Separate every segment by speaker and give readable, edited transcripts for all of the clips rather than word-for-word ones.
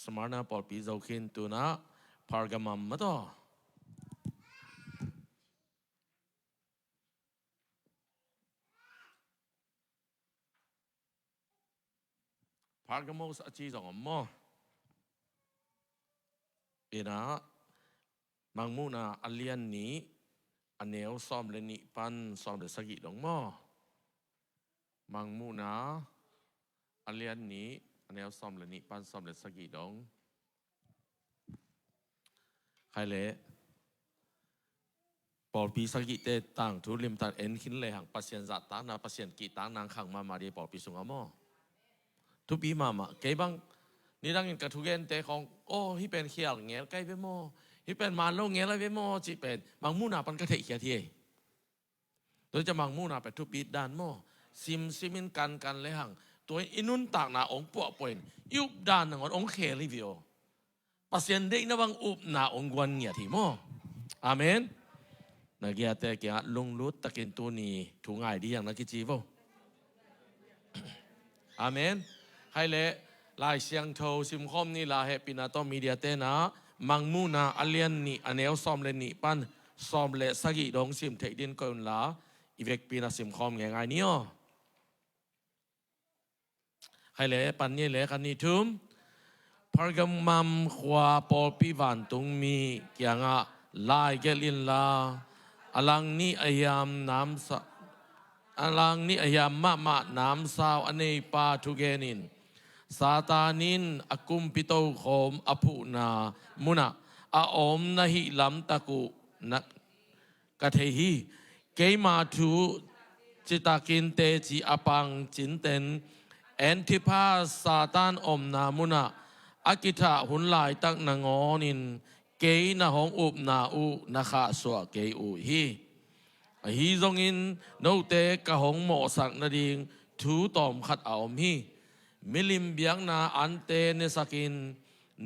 Speaker 1: สมาร์นาปอลปีเจ้าขินตัวนะพาร์กามัมมาต่อพาร์กามอสอาชีจงอมอเอ็นะมังมูนาอัลเลียนนี้อันเนวซ้อมเลนิปันซ้อมเดสกิดงมอมังมูนาอัลเลียนนี้อันเนวซ้อมเลนิปันซ้อมเดสกิดงใครเละปอลปีสกิเตต่างทุลิมตันเอ็นขินเลยหังปัสเซียนจัดตานาปัสเซียนกีตานางขังมาดีปอลปีสุงอมอทุปีมาเก็บังนี่ดังกระทุเกนเตของโอ้ฮิเป็นเขียวเงี้ยใกล้ไปโมฮิเป็นมาโลเงี้ยอะไรไปโมจีเป็นบางมูนาปันกระเทยเขียทีโดยจะบางมูนาไปทุปีด้านโมซิมินกันเลยหังตัวอินุนตากนาองปวกป่วยยุบด้านหนึ่งองเคลิวิโอปัสเซียนเด็กนะบางอุบนาองกวนเงี้ยทีโมอาเมนนักเกียรติเกียรติลงรุดตะกินตัวนี้ถูกง่ายดีอย่างนักกิจีโวอาเมนให้เละลายเสียงโทซิมคอมนี่ลาเฮปินาโตมีเดียเตนะมังมูนาอัลเลียนนี่อันเนลซอมเลนี่ปันซอมเลสกิดงซิมเทดินก่อนลาอีเวกปินาซิมคอมง่ายๆนี่อ๋อให้เละปันนี่เละกันนี่ทุ่มพาร์กามัมขวาปอปีวันตุงมีเกียงะลายเกลินลาอลังนี่อายามน้ำสอลังนี่อายามมะน้ำสาวอเนปาทุเกนินซาตานินอากุมปิโตโคมอภุนามุนาอาอมนะฮิลัมตะกุนักกะเทฮีเกมาทูจิตากินเตจีอปังจินเตนแอนทิพาซาตานอมนามุนาอากิทาหุนลายตักนางอนินเกยนะหงอุบนาอูนะขะสวะเกยอูฮีจงอินโนเตกะหงหมอสักนาดิงทูตอมขัดเอามีมิลิมเบียงนาอันเตเนสกิน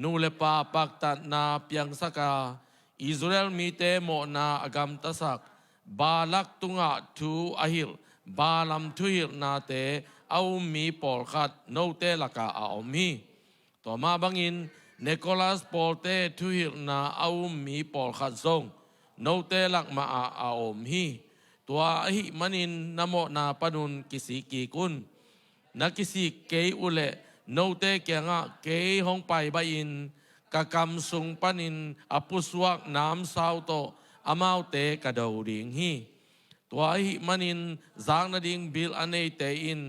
Speaker 1: นูเลปาปักตัดนาเปียงสกาอิสราเอลมีเตโมนาอากามตสักบาลักตุงะทูอาฮิลบาลัมทุฮิลนาเตเอามีปอลขัดโนเตลักาเอามีต่อมาบังอินเนโคลัสปอลเตทุฮิลนาเอามีปอลขัดทรงโนเตลักมาเอามีตัวหิมันินนโมนาปนุนกิสิกีกุนนักกิสิเกยอุเลโนเตเกียงะเกยห้องไปใบอินกะกำสุงปนินอปุสวกน้ำสาวโตอามาวเตกะดาวดิงฮีตัวหิมันินจางนาดิงบิลอันเนเตอิน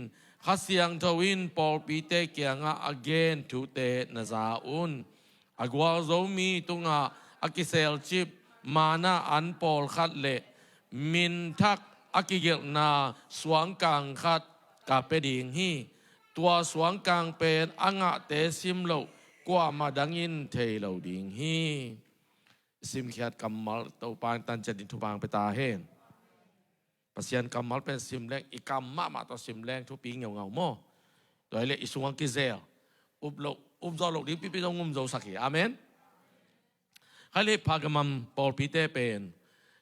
Speaker 1: ขัสยังทวินปอลปีเตเกียงะอเกนทูเตนาซาอุนอากวาโซมีตุงะอากิเซลชิปมานาอันปอลขัดเลมินทักอากิเกลนาสวงกังขัดกาเปดิงฮีตัวสวงกังเป็นอ่างเตซิมโลกว่ามาดังอินเทโลดิงฮีซิมเขียดกำมัลตัวปางตันจัดินทุบางไปตาเฮนปัสยันกำมัลเป็นซิมแรงอีกำมาตัวซิมแรงทุปีเงาโม่โดยเล็กอิสุงกิเซลอุบจอลกดิปิต้องงุมโจสักขีอาเมนให้เล็กพากมัมปอลปีเตเป็น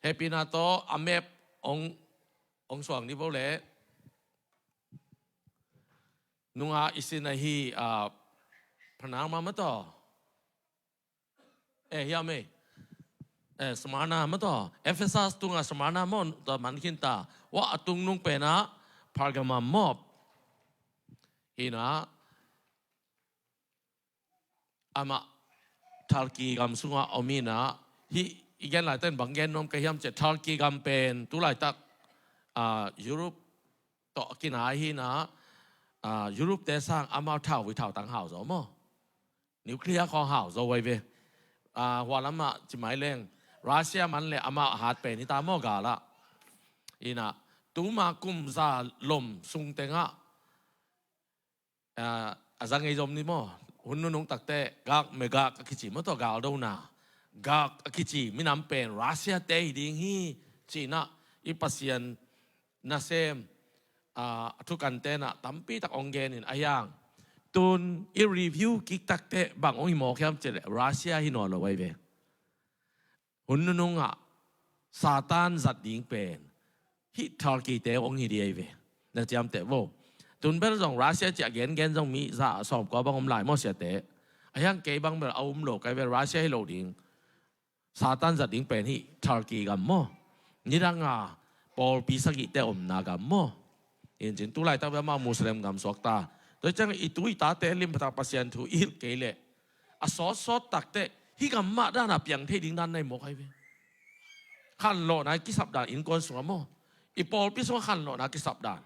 Speaker 1: เฮปินาโตอเมปองสวงนิโบเลนุงอาอิสินาฮีพนังมามาต่อยามีสมานามาต่อเอเฟซัสตุงอาสมานาโมนต่อมันขินตาว่าตุงนุงเป็นพาร์กามามอบฮีนะอามาทัลกีกัมสุงอาอมีนะฮีอีกอย่างหลายต้นบางแกนนมกระยำจะทัลกีกัมเป็นตุลายตักยุโรปต่อกินอาฮีนะยุโรปแต่สร้างอามาเท่าวิเท่าต่างหาวสมอนิวเคลียร์ของหาวโซไวเวหัวลำมาจิหมายแรงรัสเซียมันเลยอามาหาดเป็นที่ตามมอกาละอีน่ะตูมากุมซาลมสุงเตงะจังไงจมนี่มั้งหุ่นนุ่งตักเตะกากเมกากกิจิมันตัวกาลดูนะกากกิจิมินำเป็นรัสเซียเตยดิ่งฮีจีน่ะอีปัสยันนาเซมทุกันเตนะตั้มปีตักองเกนินอายังตุนอีรีวิวกิกตักเตะบางองค์หมอแคมเจเลรัสเซียฮินอลเอาไว้เวหุ่นนุ่งซาตานจัดดิ่งเป็นฮิทาร์กีเตะองค์ฮิดีไอเวนั่นจำเตะโวตุนเป็นส่งรัสเซียจะเกนจงมีซาสอบก็บางอมหลายมอเสียเตะไอ yang kay bang ber aum lo kay ber Russia lo ding Satan za ding pen hi Turkey gam mo ni dang Paul bisa kita na gam mo in jin tu lai ta ma Muslim gam sok ta tôi chẳng itu ita te lim ta pasien thu il kay le a so tak te hi gam ma da na piang the ding dan nei mo kai ve khan lo na ki sap dan in kon so mo I Paul pi so khan lo na ki sap dan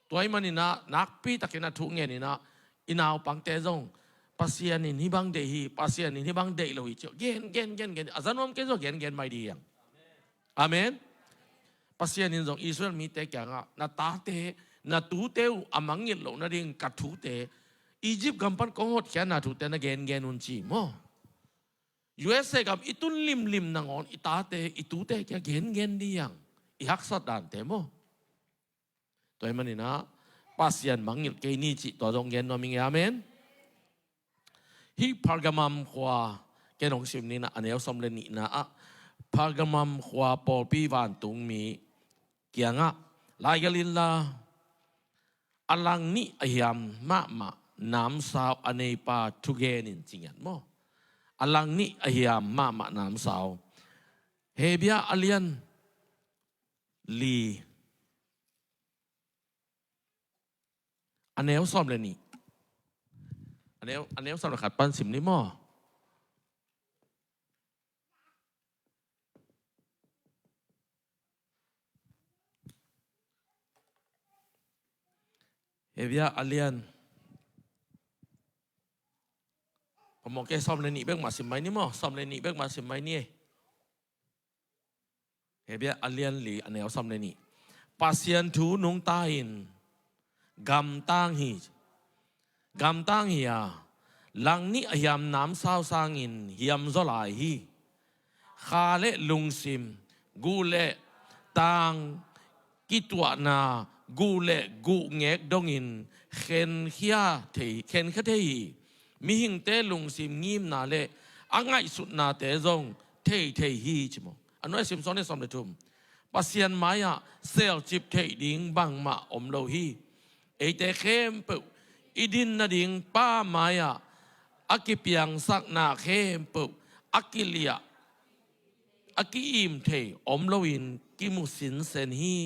Speaker 1: toy manina nak pi takina thu nge ni na inaw pang te zong pasien in hibang de hi pasien in hibang de lo hi gen azanom ke zo gen mai di yang amen pasien in zong Israel mi te kya nga na ta te na tu te amang ngit lo na ding kat thu te Egypt gampan ko hot kya na thu te na gen un chi mo USA gam itun lim na ngon ita te itu te kya gen di yang I hak sat dan te mo toy manina pasien mangil ke ni chi to dong gen no ming amen hi Pergamum khwa ke nong sim ni na anel som le ni na Pergamum khwa Paul pi van tung mi kia nga lai galin la alang ni ayam ma nam sao anei pa tugen in chingan mo alang ni ayam ma nam sao hebia alian li anel som le ni anel som le khat pan sim ni mo hebia alian pemok ke som le ni bek masim mai ni mo som le ni bek masim mai ni hebia alian li anel som le ni pasien thu nung ta in gam tang hi lang ni ayam nam sao sang in hiam zo lai hi kha le lung sim gu le tang kitwa na gu le gu ngek dong in khen khia thei khen kha thei mi hing te lung sim ngim na le angai sut na te zong thei hi chimo anoi sim son ne som le tum pasien maya sel chip thei ding bang ma om lo hi e te khem pu idin na ding pa maya akipiang sak na khem pu akilia akim thei om lo in kimusin sen hi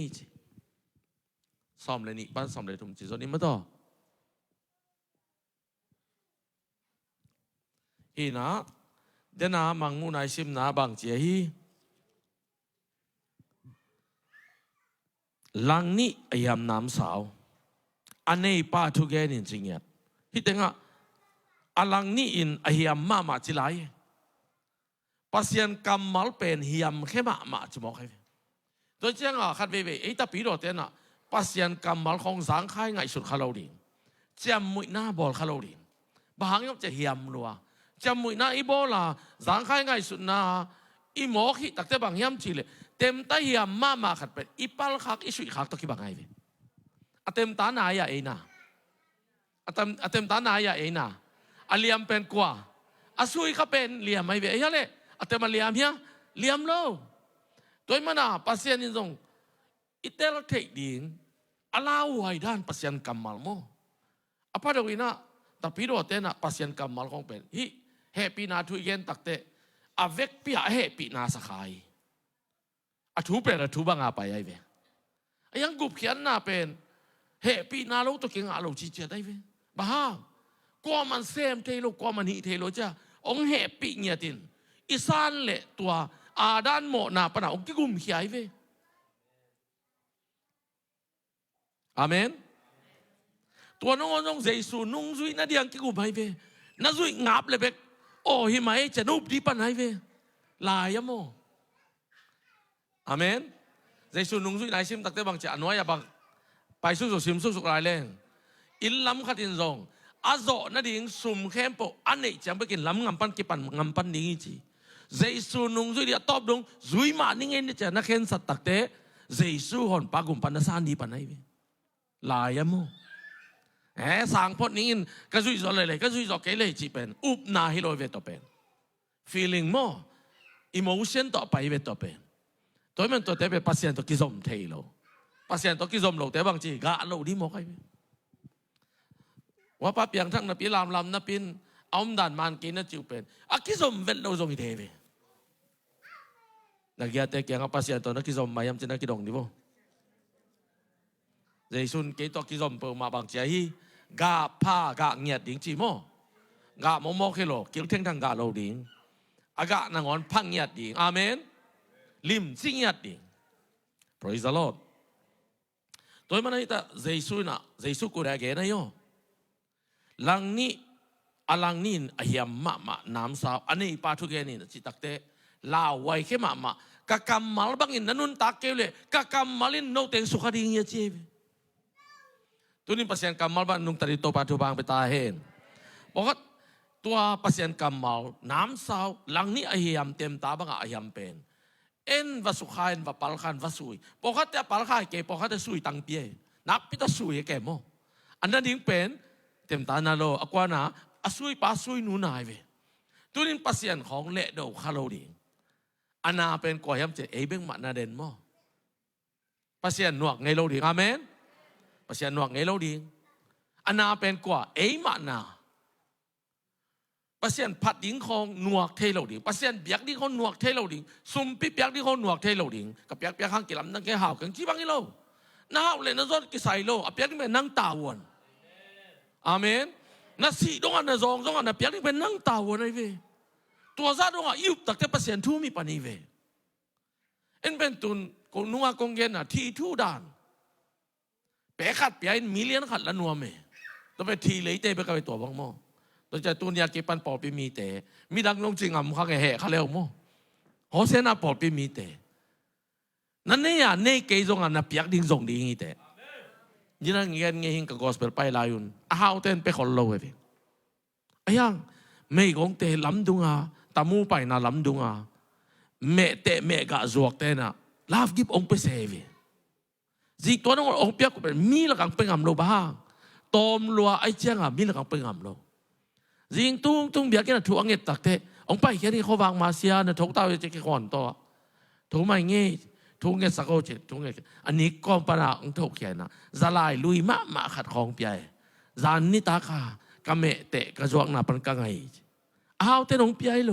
Speaker 1: som le ni ban som le tum chi zo ni ma to hi na dena mang mu nai sim na bang che hi lang ni ayam nam sao anei pa thu gen in chingyat hi tenga alang ni in ayam ma chilai pasien kamal pen hiam khema ma chmo khai tôi chang khat ve ei ta pi ro te na pasien kamal khong sang khai ngai sut khalo ding cham mui na bol khalo ding bang yop che hiam lua cham mui na I bola sang khai ngai sut na I mo khi tak te bang hiam chi le tem ta hiam ma khat pe I pal khak I sui khak to ki bang ai ve atem ta na ya e na atem ta na ya e na aliam pen kwa asui kha pen liam ai ve ya le atem liam hia liam lo toy mana pasien in zong itel thei ding alau hai dan pasien kamal mo apa do ina tapi do te na pasien kamal kong pen hi happy na thu yen takte avec pia happy na sakai athu pe athu banga pa ai ve ayang gup khian na pen happy na lo to king alo chi che dai ve ba ha ko man sem te lo ko man hi te lo cha ong happy nya tin isan le tua adan mo na pa na ong ki gum khiai ve amen tua nong nong Jesu nung zui na diang ki gum hai ve na zui ngap le bek o hi mai cha nup di pan hai ve la ya mo amen Jesu nung zui nai sim tak te bang cha anoi ya bang pai su su sim su su lai leng in lam khat in zong azo na ding sum khem po anei cham be kin lam ngam pan ki pan ngam pan ding chi Jesu nung zui dia top dong zui ma ning en cha na khen sat tak te Jesu hon pa gum pan na san di pan ai ve la ya mo sang pot ning in ka zui zo le ka zui zo ke le chi pen up na hi lo ve to pen feeling mo emotion to pai ve to pen toy men to te be pasien to ki zom thei lo pasien to ki zom lo te bang chi ga lo di mo kai wa pa piang thang na pi lam na pin ông đàn man kia nó chịu bền cái dòng vẹn đâu dòng như thế về là kia tay kia ngapa sih atau cái dòng mayam trên cái đồng đi vô dây xuân cái to cái dòng bờ mà bằng cháy gà pa gà nhiệt tiếng chỉ mò gà mò cái lò kiểu thiên thằng gà lâu tiếng gà nàng ngón phăng nhiệt tiếng amen lim sinh nhiệt tiếng praise the Lord tôi mà nói ta dây xuân của đại cái này yo lang ni alang nin ahiam ma nam sao ani pa thu ge ni chi takte la wai ke ma ka kamal bangin nanun takele ka kamalin no teng sukhading ya che tunin pasien kamal ba nung tari to pa thu bang peta hen bokat tua pasien kamal nam sao lang ni ahiam tem ta banga ahiam pen en va sukhain va palkhan va sui bokat ya palkha ke bokat sui tang pie nak pita sui ke mo andan ding pen tem ta na lo akwana asui pa sui nu nai ve tunin pasien khong le do khalo ding ana pen ko yam che e beng ma na den mo pasien nuak ngai lo ding amen pasien nuak ngai lo ding ana pen ko e ma na pasien phat ding khong nuak thei lo ding pasien biak ding khong nuak thei lo ding sum pi biak ding khong nuak thei lo ding ka biak hang ki lam nang ke hao kang chi bang lo na hao le na zot ki sai lo a biak ding nang ta won amen na si dong an zong an biak ding nang ta won ai veตัวซาดงอ่ะยุบตักแต่เปอร์เซ็นต์ทูมีปานีเวเอ็นเป็นตุนกงนัวกงเย็นอ่ะทีทูด่านเป๋ขัดเปียนมิเลียนขัดละนัวเมต้องไปทีเลยเตะไปกับไปตัวบังโมตัวจะตุนยาเก็บปันปอปีมีเตะมีดังลงจริงอ่ะมึงข้างแห่ข้าเร็วโมหอเซน่าปอปีมีเตะนั่นเนี่ยเนเกยจงอ่ะนับยักดิ้งจงดิ้งอีเตะยี่นั่งเงี้ยเงี้ยหิงกับกอสเปลไปลายุนอ้าวเต้นไปคนโลเวฟิไอ้ยังไม่กงเตะล้ำดุงอ่ะตามูไปน่าล้ำดุงอ่ะเมเตะเมกะจวกเตน่ะลาฟกิบองไปเซวีจีตัวนั้นองเปียกเป็นมีละกังเป็นงามโลบ้าตอมลัวไอเจียงอ่ะมีละกังเป็นงามโลจิงตุ้งเบียกันถูกอังเกตตักเตะองไปแค่นี้เขาวางมาเซียนะทุกตาจะกี่คนตัวถูกไหมเงี้ยถูกเงี้ยสักโอเจถูกเงี้ยอันนี้ก้อนปนาองถูกแค่น่ะจะลายลุยมาขัดของเปียจานนิตาค่ะกะเมเตะกระจวกน่ะเป็นกังไงอ้าวเต้นองเปียโล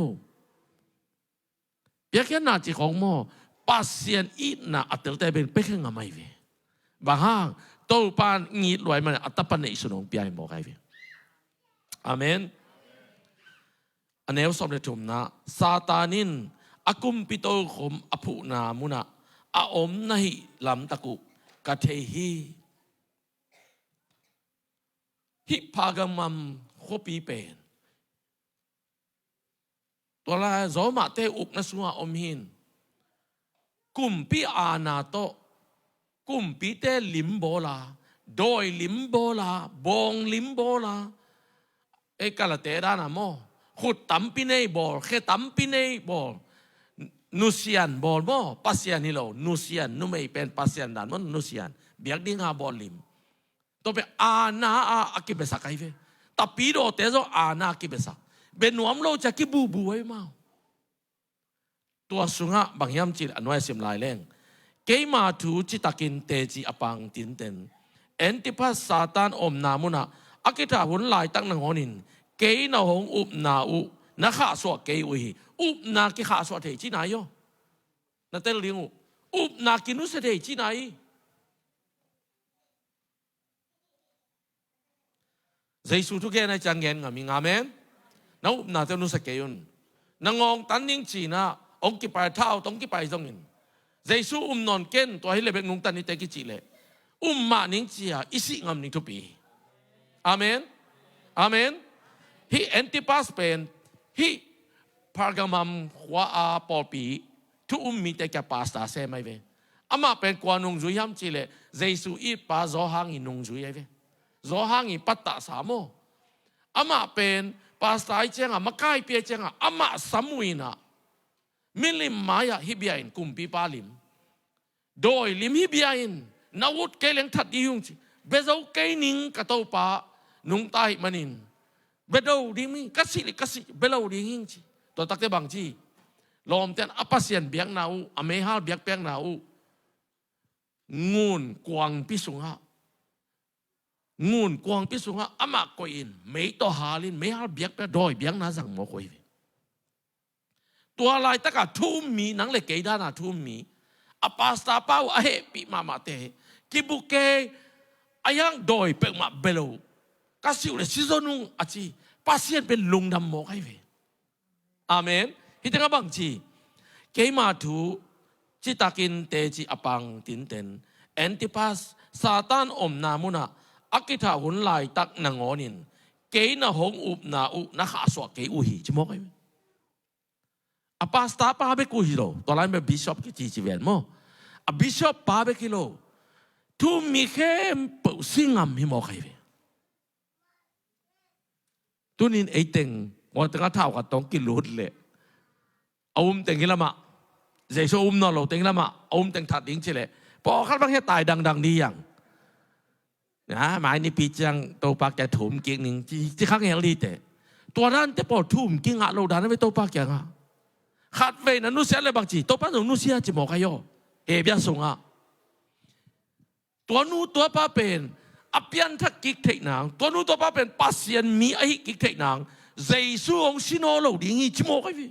Speaker 1: เปียแค่น่าจีของโมปัสเซียนอีน่ะอัตเตอร์แต่เป็นเป๊กแค่งาไม่เวบางห้างโตปานงีดรวยมันอัตปันในสุนองเปียบอกไงเวอาเมนอันนี้สมเด็จถุมนะซาตานินอากุมปิโตขมอภุนามุนะอาอมนาหิลำตะกุกะเทฮีฮิพากามัมโคปีเป็นตัวละโจมาเตอุกนัสวาอมหินกุมปีอานาโตกุมปีเตลิมโบลาโดยลิมโบลาบองลิมโบลาเอกาลเตดานาโมขุดตั้มปีเนยบอลแค่ตั้มปีเนยบอลนุเซียนบอลโมปัสเซียนนี่โลนุเซียนนุไม่เป็นปัสเซียนด่านมันนุเซียนเบียกดิ้งหาบอลลิมตัวเป็นอาณาอากิเบสักไอเวแต่ปีโดเตโซอาณากิเบสักเบนวมโลจะกิบูบูไว้มาตัวสุงะบางยามจิตอันไว้เสียมลายแรงเกยมาถูจิตากินเตจิอปังตินเตนเอ็นติพัสซาตานอมนามุนะอากิตาหุนลายตั้งนังหอนินเกยนาหงอุบนาอุนักข้าสวะเกยอุยอุบนากิข้าสวะเทจิไหนย่อนั่นเตลลิงอุบนากินุสเทจิไหนเจสุทุกแกในจังเงินงามิงอาเมนน้าอุบนาเตนุสเกยุนนางองตันนิงจีน่าองกิไปเท่าต้องกิไปตรงนี้เจสุนอนเก้นตัวให้เล็บงงตันนิเตกิจิเลมานิงจีอาอิสิงามนิทุปีอาเมนอาเมนฮิเอนติปัสเป็นฮิพาร์กามัมขวาอาปอปีทุมีเตกปาสตาเซไม่เวอามาเป็นกวานงจุยามจิเลเจสุอีปาโซฮังอินงจุยเวโซฮังอิปัตตาสามโมอามาเป็นปาสตาเจงอ่ะมาใกล้เปียเจงอ่ะอามาสมุยนะมิลิมมายาฮิบยาอินกุมปีปาลิมโดยลิมฮิบยาอินนาวุธเกลียงทัดยุงจิเบโซเกนิงกะโตปานุงไตมันินเบโดดิมิกัสซิเบโลดิงิงจิตัวตักเตบังจีลอมเตนอปัสเซียนเบียงนาอูอเมฮาเบียกเปียงนาอูงูนกวางพิสุงฮะ งูนกวางพิสุงะอามาโกอินไม่ต่อหาลินไม่หาเบียกไปดอยเบียงน่าสั่งโมโกยตัวลายตะกะทุ่มมีนังเล็กเกยด้านาทุ่มมีอปาสตาเป้าเอปีมาเตกิบุเกอายังดอยเปกมาเบลกาสิวเลซิโซนุงอาจีปาเซียนเป็นลุงดำโมกให้เวอาเมนฮิตงะบังจีเกยมาทูจิตากินเตจิอปังตินเตนแอนติปัสซาตานอมนามุนะอักิทาหุนลายตักนางอนินเกยนะหงอุบนาอุนะขาสวะเกยอุหิจิโมกให้a pasta pa be ku hilo to lai me bishop ki chi ven mo a bishop pa be kilo tu mi khem po singam hi mo khai ve tu nin ei teng mo ta thao ka tong ki lut le teng ki lama zai so no lo teng lama teng that ding chi le po khat bang he tai dang ni yang na mai ni pi chang to pak ja thum ki ning chi khang yang li te to ran te po thum ki nga lo dan me to pak ya ngaขัดเวนันุเสียเลยบางทีตัวป้าหนูเสียจะมองใครย่อเบียส่งอ่ะตัวนู้ตัวป้าเป็นอภิยันทักกิกเทนังตัวนู้ตัวป้าเป็นปัสยันมีไอ้กิกเทนังใจสู้องชิโนโลดิ้งจะมองใครพี่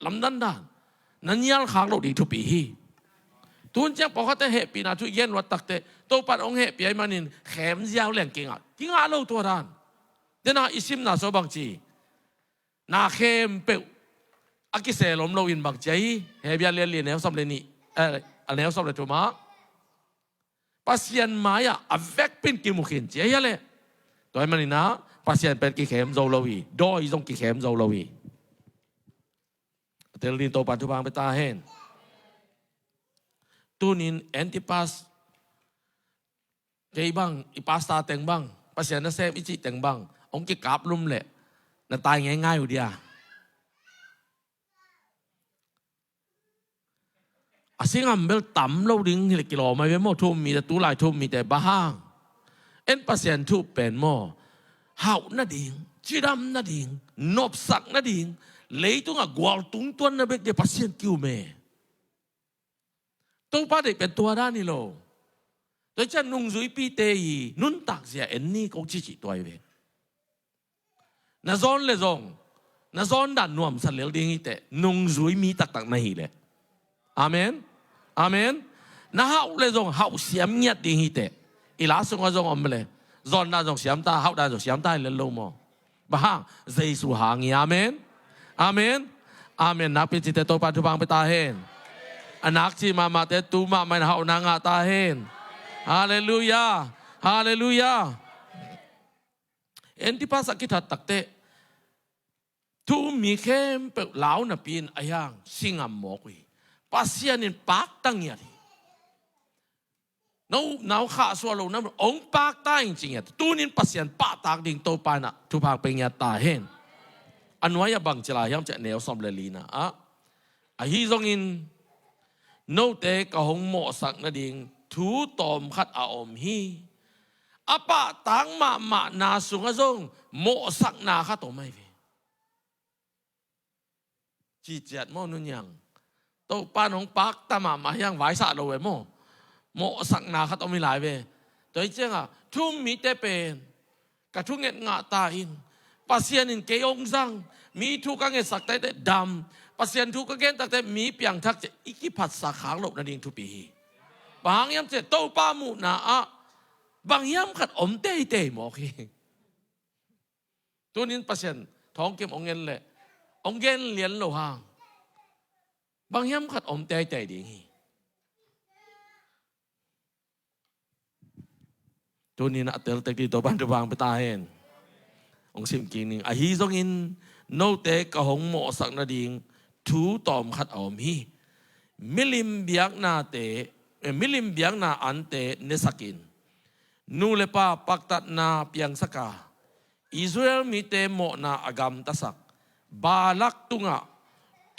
Speaker 1: ลำดันด้านนั่นยันขางโลดิ้งทุกปีตุนเจ้าพอเขาจะเหตุปีน่ะทุกเย็นวัดตักเตตัวป้าองเหตุปีไอ้มันนี่แขมยาวแหลงเก่งอ่ะกิงอ่ะโลตัวด้านเดี๋ยวน่ะอิสิมน่ะโซบางทีน่ะเข้มเปอากิเซลมโลวินบักใจเฮียเรียนแนวสำเร็จนี่แนวสำเร็จถูกไหมปัสยันมาอ่ะอเวกเป็นกิมุขินเจียเลยตัวมันนี่นะปัสยันเป็นกิเขมโซโลวีดอยตรงกิเขมโซโลวีเตลินโตปัจจุบันไปตาเห็นตูนินแอนติปัสเกย์บังอีปัสตาเต็งบังปัสยันนั่นเซฟอิจิเต็งบังองค์กิกราบลุ่มเลยนั่นตายง่ายๆอยู่เดียสิ่งอันเบลต่ำเราดิ้งที่กิโลไม่เป็นโมทุ่มมีแต่ตู้ลายทุ่มมีแต่บ้าเอ็นปัสยันทุบเป็นโมเฮาหน้าดิ้งจีดำหน้าดิ้งนบสักหน้าดิ้งเลยตุ้งอ่ะกวาลตุ้งตัวนั่นเป็นเด็กปัสยันคิวเมตัวป้าเด็กเป็นตัวด้านนี่โลโดยเฉพาะนุ่งซุยปีเตยนุ่นตักเสียเอ็นนี่ก็จีจีตัวเองน่าซ้อนเลยซ้อนน่าซ้อนด่านนวมสันเหลวดิ้งแต่นุ่งซุยมีตักไม่เลยอาเมนอาเมนนะฮะเลยจงเฮาเสียมเงียดดีฮิตอีลาส่งก็จงอมเลยจอนน่าจงเสียมตาเฮาได้จงเสียมตาเลยลงมั้งบ้าเจสุหางอาเมนอาเมนอาเมนนักพิจิตรโตปัจจุบันไปตาเห็นอนักที่มาเตตูมาไม่เฮานางตาเห็นฮาเลลูยาฮาเลลูยาเอ็นที่ภาษากิจตักเตทูมีเข้มเปล่าเหลาหน้าปีนอายังสิงห์หมอกวีปัสยันปากตั้งอย่างนี้น้าข้าส่วนเรานั้นองปากตั้งจริงๆตัวนี้ปัสยันปากตากดิ่งโตปานะทุพางเป็นยาตาเห็นอันว่าอย่าบังเจริญยามจะแนวสมเลลีนะฮิซงอินโนเตกะหงโมสักนาดิ่งทูตอมขัดอาอมฮีปะตังมานาสุงะซงโมสักนาขัดตัวไม่เวจีเจ็ดโมนุนยังตัวป้าของปักตามายังไหวสะเราเว้โมสักนาเขาต้องมีหลายเว้ตัวเจ้าทุ่มมีแต่เป็นกระทุ่งเงงาตาอินปัสยันอินเกยองซังมีทุกข์เงสักแต่ดำปัสยันทุกข์เงตั้งแต่มีเปียงทักจะอีกผัดสาขาหลบนั่นเองทุกปีบางยามเจตัวป้ามูนาบางยามขัดอมเต้หมอคีตัวนี้ปัสยันท้องเก็บองเงินเลยองเงินเหรียญโลหะบางยามขัดอมเต้ดีตัวนี้นะเตลตะกี้ตัวบ้านตัวบางไปตายเององซิมกินนึงฮิซงอินโนเตกะหงโมสักนาดิงทูตอมขัดอมฮีมิลิมเบียกนาเตมิลิมเบียกนาอันเตเนสกินนูเลปาปักตัดนาเปียงสกาอิสราเอลมีเตโมนาอากามตัสักบาลักตุงะ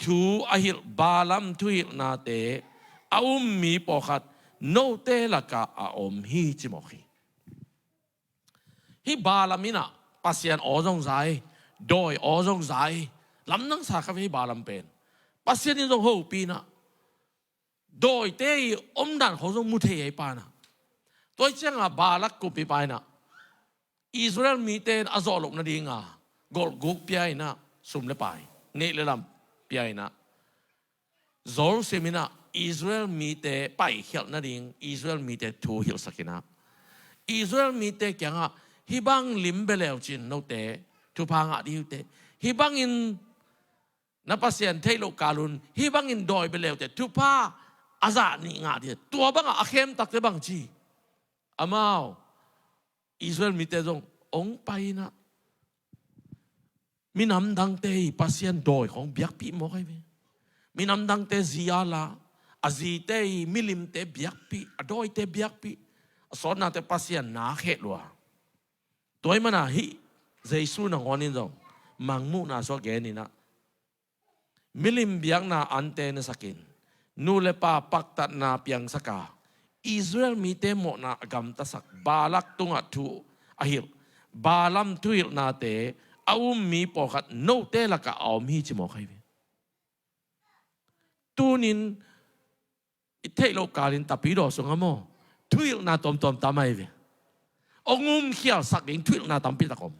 Speaker 1: ทูอาฮิลบาลัมทุฮิลนาเตอามีปอขัดโนเตละกาอาอมฮีจิมอคีฮิบาลัมินะปัสยันออจงใจโดยออจงใจลำนังสากับฮิบาลัมเป็นปัสยันนี่จงหูปีนะโดยเตยอมดันเขาจงมุเทยปานะตัวเจ้าบาลักกุปีไปนะ อิสราเอลมีเตนอาซอลกนาดีงากอลกุกเปียนะสุมเลไปเนเลลำเปียนะโซลเซมินะอิสราเอลมีเตไปเขียนนาดิงอิสราเอลมีเตทูฮิลสักินะอิสราเอลมีเตแกงะฮิบังลิมเบลวจินโนเตทุพังะดิวเตฮิบังอินนับภาษาเทโลกาลุนฮิบังอินดอยเบลวเตทุพาอาซานิงาดิตัวบังอาเข้มตักเตบังจีอามาวอิสราเอลมีเตจงองไปนะมีน้ำดังเตยภาษาดอยของเบียกปีโมกไอเวมีน้ำดังเตซิยาลาอาจีเตยมิลิมเตเบียกปีอดอยเตเบียกปีสอนนาเตภาษาหนาเขตลัวตัวมันน่ะฮิเจสุนังอนินจงมังมุนาสวเกนินะมิลิมเบียกนาอันเตนสกินนูเลปาปักตัดนาเปียงสกาอิสราเอลมีเตโมนากัมตัสักบาลักตุงอัตุอหิลบาลัมทุยนาเตอามีปอกัดโนเตลักเอามีจิโมใครเวตูนินอิเทโลกาลินตับปีโดสงามโมทุยนาตอมตามไอเวองุมเขียวสักดิงทุยนาตามปีตะกอม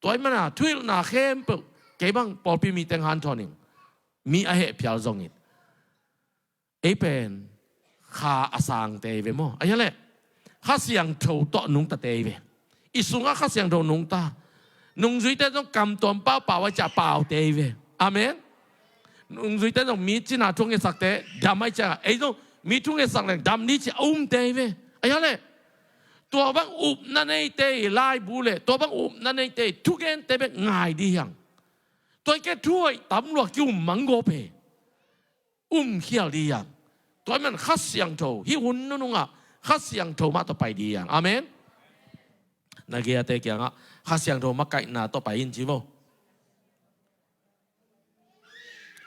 Speaker 1: ตัวมันน่ะทุยนาเข้มปุกเก็บังปอปีมีแตงฮันทอนิงมีอาเหตุเพียวจงอิดเอเป็นข้าอาสังเตยเวโมอะไรแหละข้าเสียงโถต่อนุงตะเตยเวอิสุงะข้าเสียงโถนุงตานุงจุยเต้ต้องกำตัวเป้าเปล่าว่าจะเปล่าเตยเวอาเมนนุงจุยเต้ต้องมีจีน่าทุ่งเอสักเตดำไม่ใช่ไอ้ต้องมีทุ่งเอสักเลยดำนี้จะเตยเวอะไรแหละตัวบังอุบนั่นไอเตยลายบูเล่ตัวบังอุบนั่นไอเตยทุกเอ็นเตยเป็นง่ายดีอย่างตัวแกช่วยตำรวจยุ่มมังโกเพเขียวดีอย่างตัวมันขัดเสียงโถฮิหุ่นนุ่งอ่ะขัดเสียงโถมาต่อไปดีอย่างอาเมนนักเกียรติเกียงอ่ะขัดเสียงโถมาไก่หน้าต่อไปอินจิโว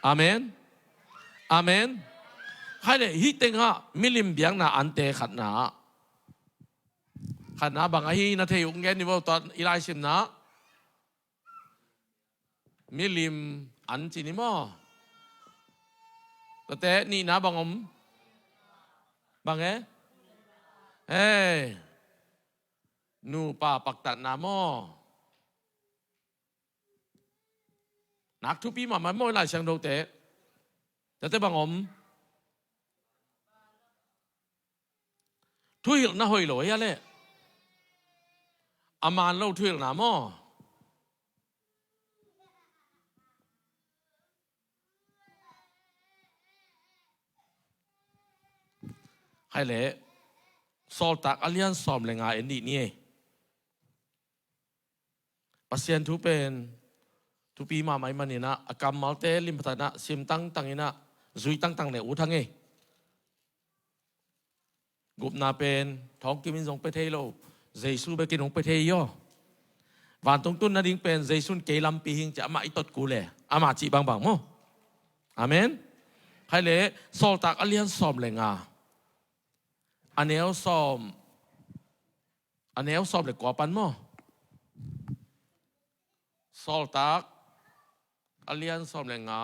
Speaker 1: อาเมนอาเมนให้เลยฮิตเต็งอ่ะมิลิมเบียงหน้าอันเตขัดหน้าบางไอ้นาเทยุงเงินนี่ว่าตอนอีไลชิมนะมิลิมอันจินิมอแต่นี่นะบางเอ้นูป่าปักตัดนามอนักทุปีมามันไม่หลายเชิงโดแต่บางทุยน่าหอยหลอยอะไรอามานเล่าทุยนามอให้เละสอลตักอเลียนสอมแรงงานเอ็นดีนี่ปัสเซียนทุเป็นทุปีมาไม่มันนี่นะอากรรมมัลเตลิมพัฒนะซิมตั้งนี่นะซุยตั้งเนี่ยอุทังเงกุบนาเป็นท้องกิมินสงไปเทโลเจสุไปกินของไปเทยอวันตรงต้นนั่นดิ้งเป็นเจสุนเกลัมปีหิงจะมาอิตดกูเลยอามาจีบางโมอาเมนให้เละสอลตักอเลียนสอมแรงงานอันนี้ซ้อมเลยกว่าปันมั้งสอลตักอเลียนซ้อมเลยงา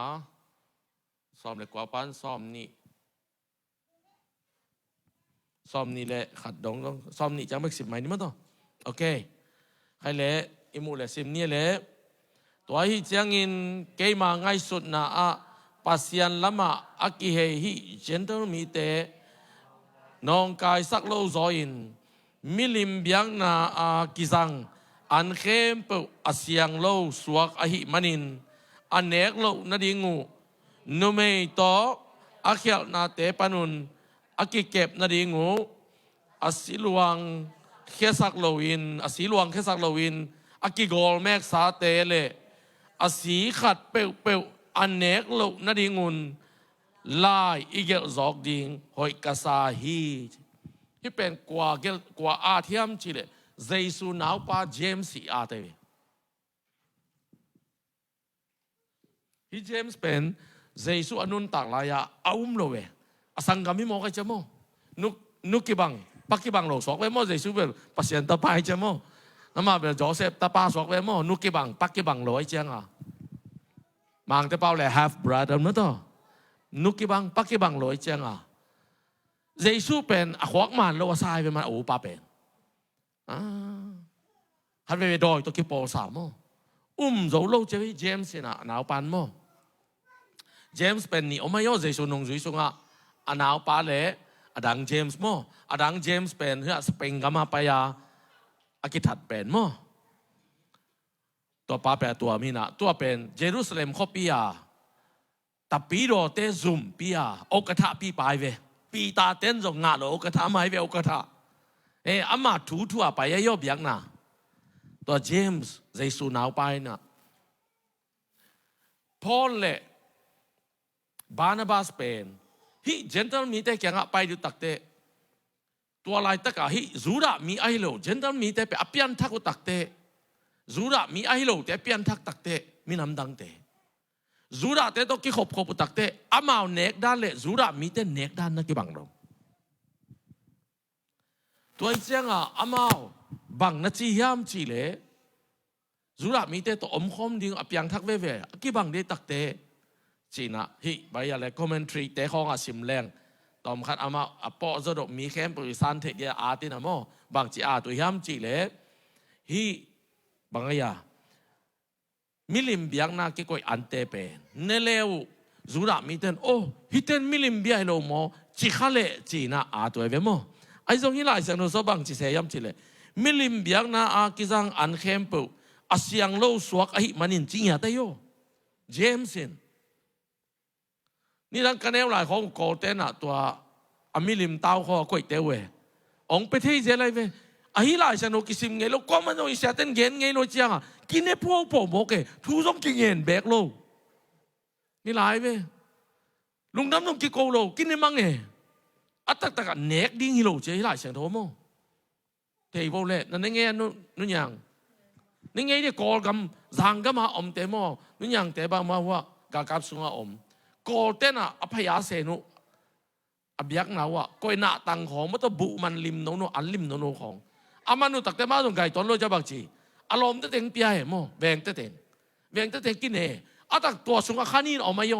Speaker 1: ซ้อมเลยกว่าปันซ้อมนี่แหละขัดดองซ้อมนี่จะไม่สิบไหมนี่มั้งต่อโอเคใครเละอิมูเลยสิบนี่เละตัวที่เจียงอินเกยมาง่ายสุดนะปัสยันละมาอากิเฮฮิเจนเตอร์มีเตน้องกายสักโลซอยน์มิลิมเบียงนากิซังอันเข้มเปอเสียงโลสวกอหิมันินอันเนกโลนาดิงูนุเมย์โตอาเขียวนาเตปนุนอากิเก็บนาดิงูอาศิลวงเคสักโลวินอาศิลวงเคสักโลวินอากิโกลแมกสาเตเลอาศีขัดเปอันเนกโลนาดิงูลายอีเกลจอกดิงหอยกษาฮีที่เป็นกว่าอาเทียมจิเลเจสุนาวปาเจมส์อาเตวที่เจมส์เป็นเจสุอนุนตักลายาอาโลเวอสังกามิโมกันจโมนุกิบังปักกิบังโลสอกเวโมเจสุเวลปัสยันตาปายจโมน้ำมาเป็นโจเซฟตาปาสอกเวโมนุกิบังปักกิบังโลไอเจียงมังเตเปาเลย half brother มั้งต่อนุกิบังปักกิบังลอยเจียงเจสุเป็นขวักมันโลวาซายเป็นมันโอ้ป้าเป็น ฮันเวดอยตัวกิปอสามเราโลเจวิเจมส์น่ะหนาวปานโมเจมส์เป็นนี่อมายอเจสุนงจุยสุงะหนาวปานเลยอดังเจมส์โมอดังเจมส์เป็นเฮือสเปนกัมมาปายาอากิทัดเป็นโมตัวป้าแปลตัวมีนะตัวเป็นเยรูซาเล็มข้อปียแต่ปีโรเตซุมปียโอกระทะปีไปเวปีตาเต้นจงงาโลโอกระทะไม่เวโอกระทะอามาถูทั่วไปยอบยังนะตัวเจมส์เจสุนาวไปนะพอลเล่บานาบาสเป็นฮิเจนตัลมีแต่แกงไปดูตักเตตัวลายตะกะฮิจูระมีไอโลเจนตัลมีแต่ไปอภิยันทักตักเตจูระมีไอโลแต่อภิยันทักตักเตมีน้ำดังเตจูระเตต้องกิขบขบตักเตอามาเนกด้านเล่จูระมีแต่เนกด้านนักกิบังลงตัวเจ้าอามาบังนัจียามจีเล่จูระมีแต่ตัวอมคมดิ้งอภิยันทักเว่กิบังได้ตักเตจีน่ะฮิใบอะไรคอมเมนทรีเตะของอาสิมแรงตอมขัดอามาปอจะดกมีแค่บริษัทเทียอาตินะโมบางจีอาตัวยามจีเล่ฮิบางอย่างมิลิมเบียงนักก็อันเตเปเนเลวจูระมีเต้นโอ้ฮิเต้นมิลิมเบียโลโมจีขะเลจีน่ะอาตัวเวโมไอ้ตรงนี้หลายเสียงโนสบางจีเสียยามจีเล่มิลิมเบียงนักอากิจังอันเข้มปูอาเสียงโลสวกไอ้มันนินจีน่ะเตโยเจมส์นี่ทั้งกันเอวหลายของโกเตน่ะตัวอามิลิมเต้าเขาก็อีกเตวองไปที่เจอะไรเวไอ้หลายฉันโอกิสิมไงลูกก็มันโออิเซตันเงินไงโลจีอ่ะกินเนี่ยพวกผมโอเคทุกสองกินเงินแบกโลนี่หลายเวลุงน้ำลุงกิโกโลกินเนี่ยมั้งไงอัตตะกันเนกดิ้งฮิโลเจหลายฉันโทโมเทย์โบเล่นั่นไงนู่นยังนี่ไงเนี่ยกอลกำสังกำมาอมเตโมนู่นยังเตบางมาว่ากากับสุงอมกอเต้นอ่ะอภัยเสนุอภิยักษ์นาวะก้อยหน้าตังของมันต้องบุมันริมโนโนอันริมโนโนของอามานุตักแต่มาตรงไก่ตอนโลจะบักจีอารมณ์เต็งเปียเหรอแบงเต็งกินเหรอตักตัวสุงข้านี่ออกมาโย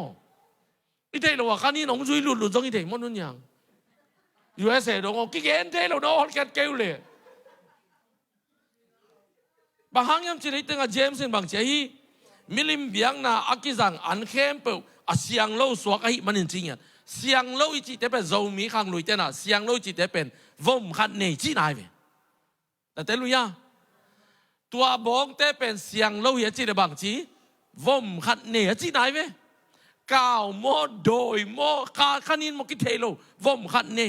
Speaker 1: อีเทเราว่าข้านี่น้องช่วยหลุดจงอีเทมันนู่นยังอยู่ไอ้เสดงกิเกนเทเราโดนแกเกลเลยบางครั้งยังจีริตังเจมส์บางจีมิลิมเบียงน่ะอากิจังอันเข้มเปล่าเสียงโลสวกไอ้มันจริงๆเสียงโลอีจีเตเป็นโจมีขังลุยเตน่ะเสียงโลอีจีเตเป็นวงขัดเนจีนายเวแต่เตลุยาตัวบงเตเป็นเสียงโลอีจีเตบางจีวงขัดเนจีนายเวก้าวโมโดยโมขานินโมกิเทโลวงขัดเน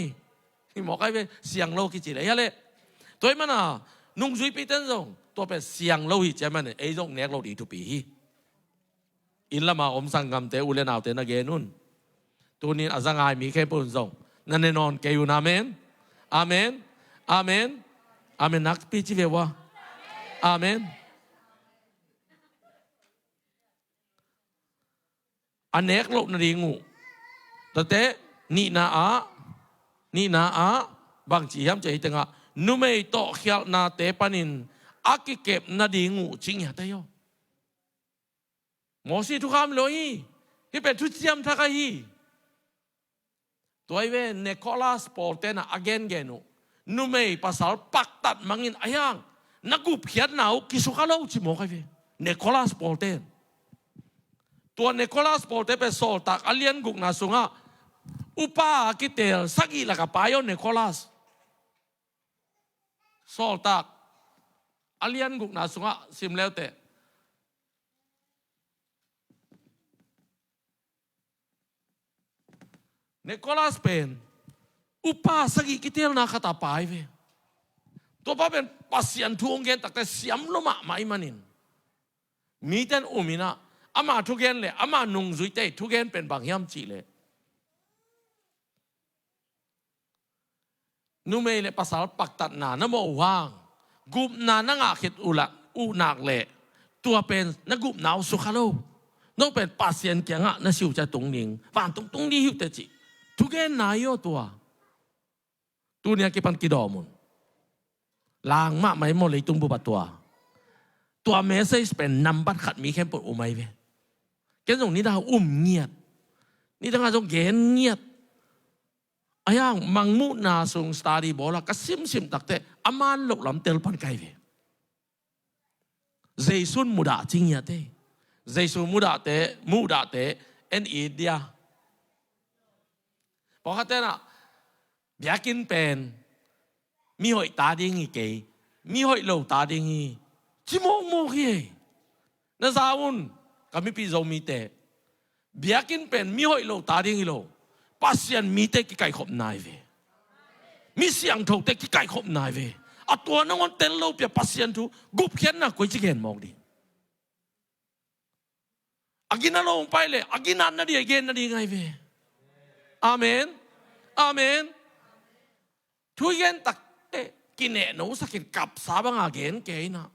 Speaker 1: ที่บอกไอ้เวเสียงโลกิจีเลยฮะเลยตัวมันอ่ะนุ่งจุยปีเต้นส่งตัวเป็นเสียงโลอีจีมันไอ้ส่งเนกโลดีทุกปีอินละมาอมสังกัมเตอุเลนาวเตนะเกนุนตัวนี้อาจจะง่ายมีแค่ปุ่นส่งนั่นแน่นอนเกยุนอาเมนอาเมนอาเมนอาเมนนักปีจิเววะอาเมนอันเนกโลกนาดีงูแต่เตนี่นาอาบางจียามใจตึงอ่ะนุ่มไอโตเขียวนาเตปานินอากิเก็บนาดีงูจริงเหรอเตโยมอสีทุกคำเลยที่เป็นทุกเสียมทักไอตัวเวเนโคลัสปอร์เตน่ะอเกนเกนุนุ่มไอภาษาปักตัดมังอินอายังนักกุบเขียนหนาวกิสุขะโลจิโมกไอเวเนโคลัสปอร์เตนตัวเนโคลัสปอร์เตเป็นโซตักอเลียนกุกนาสุงะอุปากิเตลสักิละกับปายอนเนโคลัสโซตักอเลียนกุกนาสุงะซิมเลวเตเนโคลัสเป็นอุปาสกิกิเตลนาคตาปายเวตัวป้าเป็นปัสยันทุงเกนตักแต่เสียมลมะไม่มันินมีแต่อุมินะอามาทุกเกนเลยอามานุงจุยเตทุกเกนเป็นบางยามจีเลยนุ่มเอเลยภาษาปักตัดหนานะโมว่างกุบนานังอาคิดอุละอุนักเลยตัวเป็นนักกุบหนาวสุขโลน้องเป็นปัสยันเกียงะนั่นสิวจะตรงนิ่งฝันตรงนี้หิวแต่จีทุกเกนนายโยตัวเนี่ยกี่ปันกี่ดอมุนลางมากไหมโมเลยตุงบุบัตตัวเมสเซจเป็นนำบัตรขัดมีแค่ปวดอุไมเวแกส่งนี่ดาวเงียดนี่ตั้งแต่ส่งเกนเงียดอายังมังมุนาส่งสตาร์ดีบอลก็ซิมตักแต่อามันหลบหลำเตลปันไกเว Giêsu muda chính nhá thế Giêsu muda thế en ideaบอกเขาเต้นอ่ะอยากกินเป็นมีหอยตาดิ้งอีกมีหอยโลตาดิ้งอีจิโมโมกี้นั่นสาวุนก็มีปีโซมีเตอยากกินเป็นมีหอยโลตาดิ้งอีโลปัสยันมีเตกิไก่ขบนายเวมีเสียงถูกเตกิไก่ขบนายเวอัตัวน้องเต้นโลเปียปัสยันถูกกุบเขียนนะกุยจิเขียนมองดิอากินาโลงไปเลยอากินันนั่นดีเกนนั่นดีไงเวอาเมนอาเมนทุกอย่างตักกินเนนูสักกินกับสาบังอาเกนเกยนะ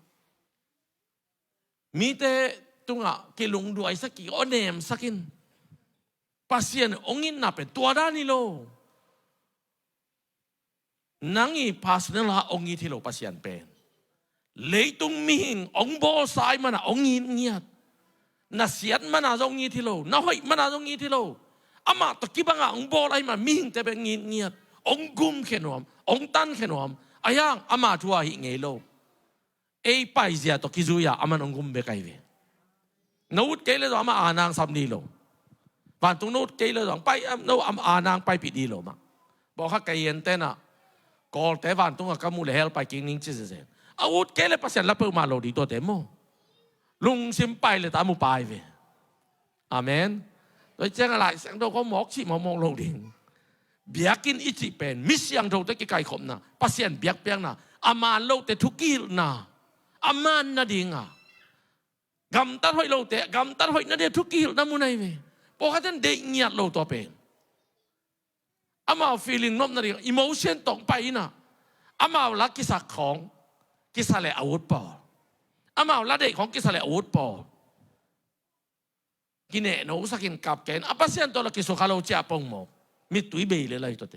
Speaker 1: มีแต่ตุงอ่ะกิลุงด้วยสักกี่อเนมสักกินปัสยันองค์อินนับเป็นตัวด้านิโลนังอีพัสนั่นละองค์อิที่โลปัสยันเป็นเลยตุงมีหิงองค์โบสายมันอ่ะองค์อินเงียดน่าเสียดมันอ่ะองค์อิที่โลน่าหอยมันอ่ะองค์อิที่โลอามาตะกี้บังอ่ะองค์โบอะไรมันมีหิงแต่เป็นเงียดองกุมเขนวมองตันเขนวมอายังอามาทัวหิเงโลเอไปเสียตะกี้จุยาอามันองกุมเบกไอเวนูดเกลเลยอามาอานางสัมนีโลวันตรงนูดเกลเลยไปนูอานางไปปิดดีโลมาบอกเขาเกยนเต้นอ่ะกอลแต่วันตรงกับมูเลเฮลไปกินนิ่งจิเซนอาวุธเกลเลยภาษาลับเปิมาโลดีตัวเต็มโมลุงซิมไปเลยตามูไปเวอาเมนโดยเจ้าอะไรเสียงโดเขาหมอกชิมมองโลดิ่งเบียกินอิจิเป็นมิสยังโดตะกี้ไก่ขมนะภาษาเบียกเปียงนะอามาโลแต่ทุกิลนะอามันนะดิ่งอ่ะกำตัดหอยโลเตะกำตัดหอยนั่นเดียทุกกี่น้ำมันไงเว้ยพอเขาจะเด็กเงียบโลตัวเป็นอามาฟีลิ่งน้ำนั่นเดียอิโมชันตกไปนะอามาลักกิสักของกิสาเลอาวุธปออามาลักเด็กของกิสาเลอาวุธปอกินเนโนสักกินกับแกนอาปัสยันตัวลักกิสุขาโลเจ้าปงโมมิตุยเบยเลยอะไรตัวเต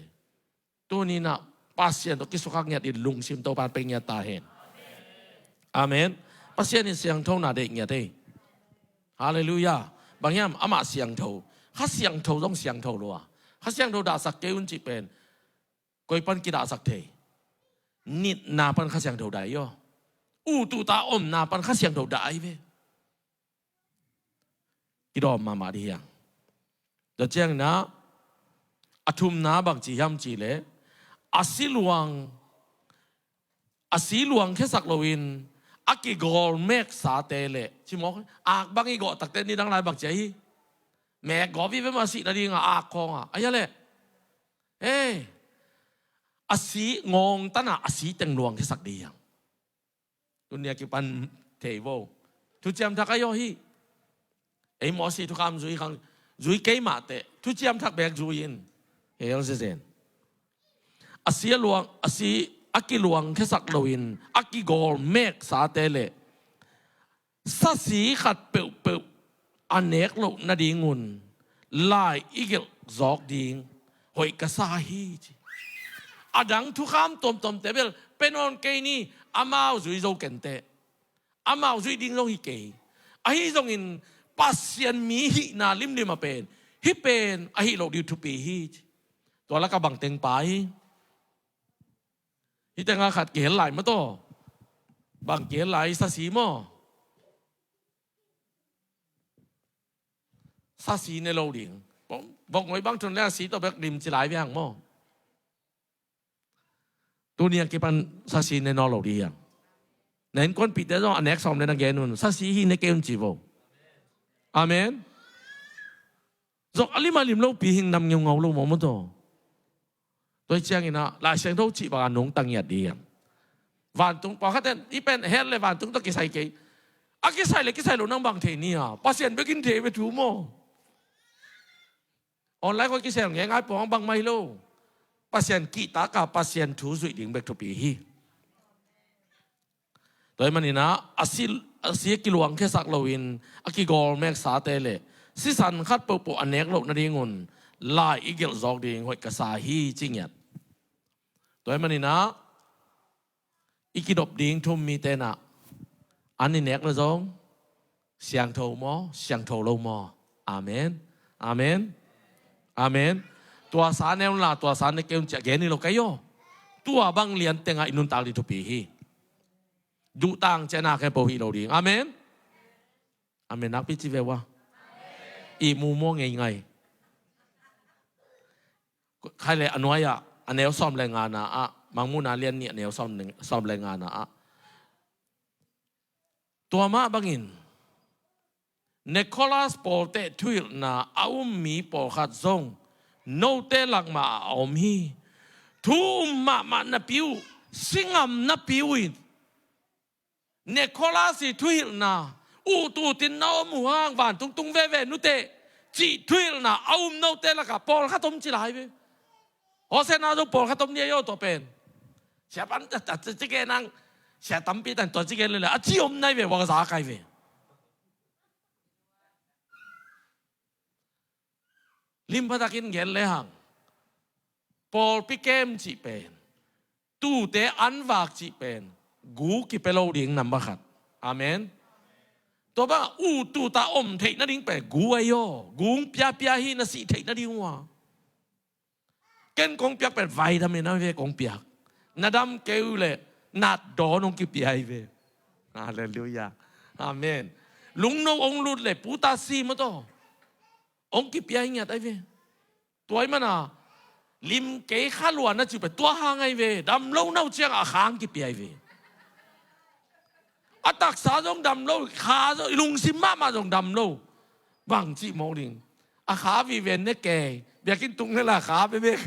Speaker 1: ตัวนี้นะปัสยันตัวกิสุขาเงียดิลุงซิมตัวปานเป็นเงียตาเห็นอาเมนปัสยันนี่เสียงโทน่าเด็กเงียเตฮาเลลูยาบางอย่างอามาเสียงโทข้าเสียงโทต้องเสียงโทรัวข้าเสียงโทด่าสักเกอุนจิเป็นกอยปันกีด่าสักเทนิดนาปันข้าเสียงโทได้ย่ออูตูตาอมนาปันข้าเสียงโทได้เว้กิดอมมาดีอย่างเดี๋ยวแจ้งนะอทุมนาบางจียำจีเลอาศิลวงแค่สักโลวินอากิกอลเมกสาเตเลชิมอกอากบางอีกอตักเตนี่ดังไรบางใจแม่กอวิเวมาสินาดีงอากคองอ่ะอะไรเลยอาศิงงตั้งอาศิเต็งหลวงแค่สักดีอย่างตุนเนี่ยกิปันเทโวทุจามทักอายุฮีหมอสิทุกคำจุยขังจุยเกยมาเตทุจามทักแบกจุยินเฮลเซนอาศิหลวงอาศิอากิหลวงแค่สักโลวินอากิกอลเมกสาเตเลสัสีขัดเปิบอันเนกโลนาดีงุนลายอีกจอกดิงหอยกระซาฮีอดังทุกคำตมเตเบลเป็นอนเกนี่อามาจุยโจเกนเตอามาจุยดิงโลฮิเกยอาฮิจงอินปัสยันมีฮินาลิมมาเป็นฮิเป็นอาฮิโลดิทุปีฮิตัวละกบังเต็งไปที่แต่งขัดเกลไหลมาโตบางเกลไหลสัสีมอสัสีในโลดิ่งบอกไว้บางจนแล้วสีตัวแบบริมจะไหลไปห่างมอตัวนี้กี่ปันสัสีในนอโลดิ่งในคนปิดได้ต้องอันเน็กซอมในนักเกนุนสัสีในเกมจีโวอาเมนจอกอลิมาลิมโลปีหิงนำเงาเงาโลมอมโตโดยเชียงอินะหลายเชียงทุกจีบกันนุ่งตั้งยัดดีอย่างวันตุงพอเขาเต้นอีเป็นเฮลเลยวันตุงต้องกิใส่กี่อากิใส่เลยกิใส่หลุนังบางเทนี่อ่ะปัสยันไปกินเทไปถูโมออนไลน์ก็กิใส่อย่างเงี้ยง่ายปองบางไม่โลปัสยันกีตากับปัสยันถูสุดดิ่งเบกทุปีฮีโดยมันนี่นะอาศิกิลวงแค่สักโลวินอากิกอลเมกสาเตเลสิสันคัดเปิดอันเนกโลนาดีงุนลายอีกจอกดิ่งหอยกระซาฮีจริงยัดโดยมันนี่นะอีกิดบดิ่งทุ่มมีเตนะอันนี้เนกเลยจงเสียงโทมอเสียงโทลงมออาเมนอาเมนอาเมนตัวสารแนวละตัวสารในเกมจะเกนี่เราไกโยตัวบางเลียนเตงอินุนตาลิทุปีฮี ดูต่างเจนาแค่พอฮีเราดีอาเมนอาเมนนักพิจิเววะอีมูม่วงไงใครเลยอนุญาอันเนวซ้อมแรงงานนะบางมูนาเรียนเนี่ยเนวซ้อมแรงงานนะตัวมาบังอินเนโคลัสโปเตทวิลนาอามีปอขัดซงโนเตลักมาอามีทูมานาปิวสิงามนาปิวินเนโคลัสทวิลนาอูตูตินนาอมูฮังวันตุงเวนุเตจีทวิลนาอาโนเตลักปอขัดตมจิไลเวโอเซนาดูปอขัดตมเนี่ยโยตัวเป็นเสียปันจะจิเกนังเสียตั้มปีแต่ตัวจิเกเลยจีอมไนเวว่าก็สาไกเวลิมพัดกินเงินเลยหังปอลพิเกมจีเป็นตู้เตอันวักจีเป็นกูกิเปโลดิ้งนับบักอาเมนตัวบ้าอูตู้ตาอมเทนดิ้งเป็นกูไอโยกูงพิอาฮีนสิเทนดิ้งวะเก่งกงพิอาเป็นไวทำไมนะเวกงพิอานาดำเกลเลยนัดดอนงกิพิอาเวฮาเลลูยาอาเมนลุงน้ององลุดเลยปูตาซีมาโตองค์กิปยาอย่างเงี้ยได้เวตัวไอ้มันอ่ะลิมเกย์ข้าล้วนนะจิบตัวห่างไอ้เวดำเล่าเน่าเชียงอ่ะข้างกิปยาเวอัตักษาจงดำเล่าขาจงลุงซิมมาจงดำเล่าบางจีโมดิงอาขาวีเวนเนี่ยแกเบียกินตุงนี่แหละขาไปเบก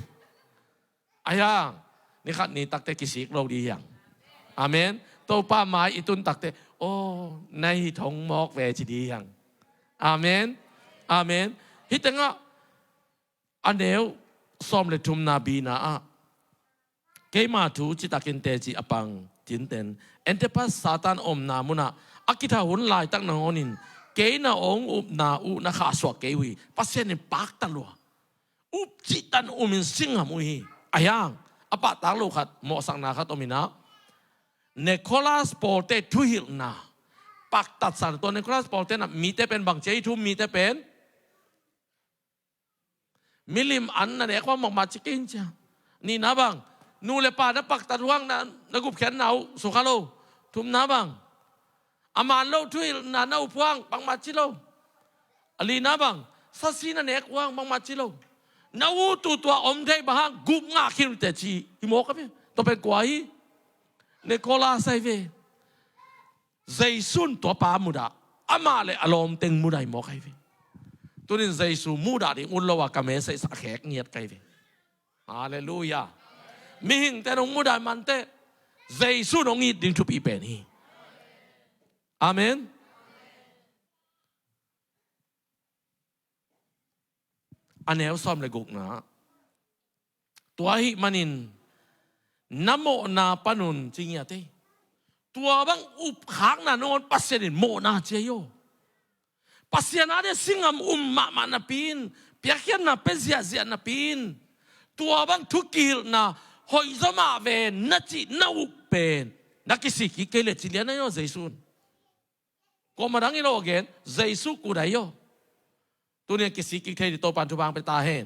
Speaker 1: อายังนี่ขัดนี่ตักเตกิสิกเราดีอย่างอาเมนตัวป้าไม้อีตุนตักเตโอ้ในทงมอกเวจีดีอย่างอาเมนอาเมนฮิตงะอันเดียวซ้อมเลยทุมนาบีนะเกมาทูจิตากินเตจิอปังจินเตนเอ็นเตปัสซาตานอมนามุนะอากิทาหุนลายตั้งนองนินเกนาองอุบนาอุนะข้าสวกเกวีปัสเซนิปักตลัวอุบจิตันอุมินสิงหามุฮีอายังอปะตังลูขัดหมอสังนาขัดอมินะเนโคลัสโปเตทุฮิลนาปักตัดสารตัวเนโคลัสโปเตนะมีแต่เป็นบางเจทุมมีแต่เป็นมิลิมอันนั่นเองว่าหมอกมาจิกินจ้ะนี่นะบังนูเลปานะปักตัดว่างนะนักกุบแขนหนาวสุขาโลทุมนะบังอามันโลทุยนาหนาวพวงบังมาจิโลอลีนะบังสัสีนั่นเองว่างบังมาจิโลนาวูตัวอมเทบางกุบงาคิรุเตจีฮิโมกับพี่ตัวเป็นกวายเนโคลาไซเวใจสุนตัวปามุดาอามาเลยอารมณ์เต็งมุดาฮิโมกับพี่ตัวนี้ใจสูมูดาดิอุลลวะกัมเมสสักแขกเงียดไกลเลยฮาเลลูยามิหิงแต่น้องมูดามันเตใจสูน้องอีดิ่งทุบอีเป็นฮีอาเมนอันนี้ซ้อมเลยกุกนะตัวฮิมันินน้ำโมนาปนุนจริงอย่างเต้ตัวบังอุบขางน่ะนอนปัสเซนินโมนาเจโยpasien ada singam ma na pin piakian na pezia na pin tua bang thukil na hoi zama ve na chi na upen na kisiki kele chiliana yo jaisun ko marang ilo again jaisu kudayo tunia kisiki thei to pan thu bang pe ta hen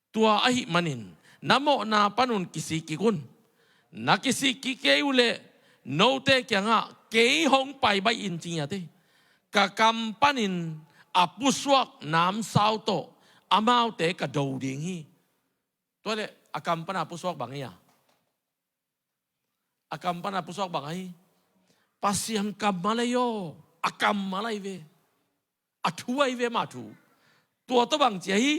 Speaker 1: tua ahi manin namo na panun kisiki kun na kisiki keule no te kyanga kei hong pai bai in jing ya te ka kam panin apuswak nam sao to amau te ka do ding hi to le akam pana apuswak bang ya akam pana apuswak bang ai pasian kam malayo akam malai ve athuai ve ma thu to bang che hi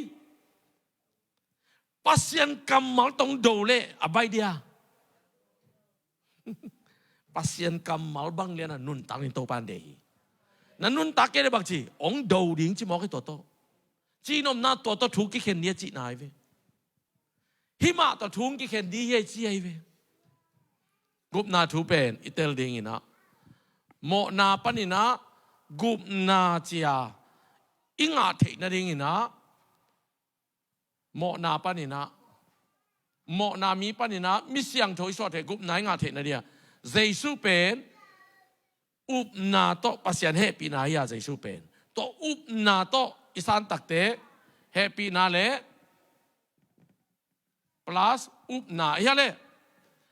Speaker 1: pasian kam mal tong do le abai dia pasien kam malbang lian nun tangin to pandai na nun take le bakchi ong do ding chi mo ke to chi nom na to thu ki khen dia chi nai ve hi ma to thung ki khen di ye chi ai ve gup na thu pen itel ding ina mo na panina gup na chia inga the na ding ina mo na panina mo na mi panina mi siang thoi so the gup na nga the na dia Jesu pen up na to pasien happy na ya Jesu pen to up na to isan takte happy na le plus up na ya le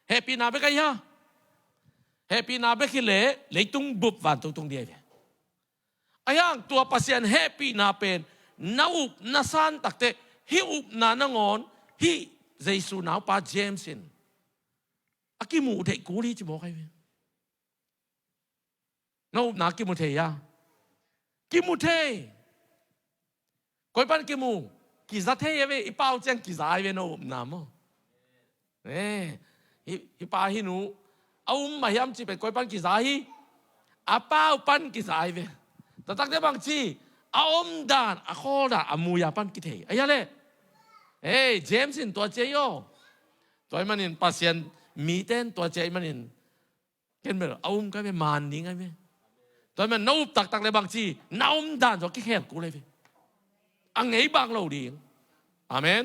Speaker 1: happy na be kaya happy na be kile leitung bup van tung dia ayang tua pasien happy na pen naup na san takte hi up na nangon hi Giêsu nào pa Jamesin akimu thei kuli chi mo kai naup na kimu thei ya kimu thei koi pan kimu ki za thei ve ipao chang ki za ve no na mo hi pa hi nu ma hiam chi pe koi pan ki za hi a pao pan ki za ve ta tak de bang chi dan a kho da amu ya pan ki thei aya le Jamesin ตัวเจโยตัวมันนี่pasien มีเต้นตัวเจมันนี่เห็นไหมก็ไม่มันนี่ไงไหมตัวมันนูบตักเลยบางทีน้าด่านตัวขี้แข็งกูเลยพี่อังไงบางเราดีอาเมน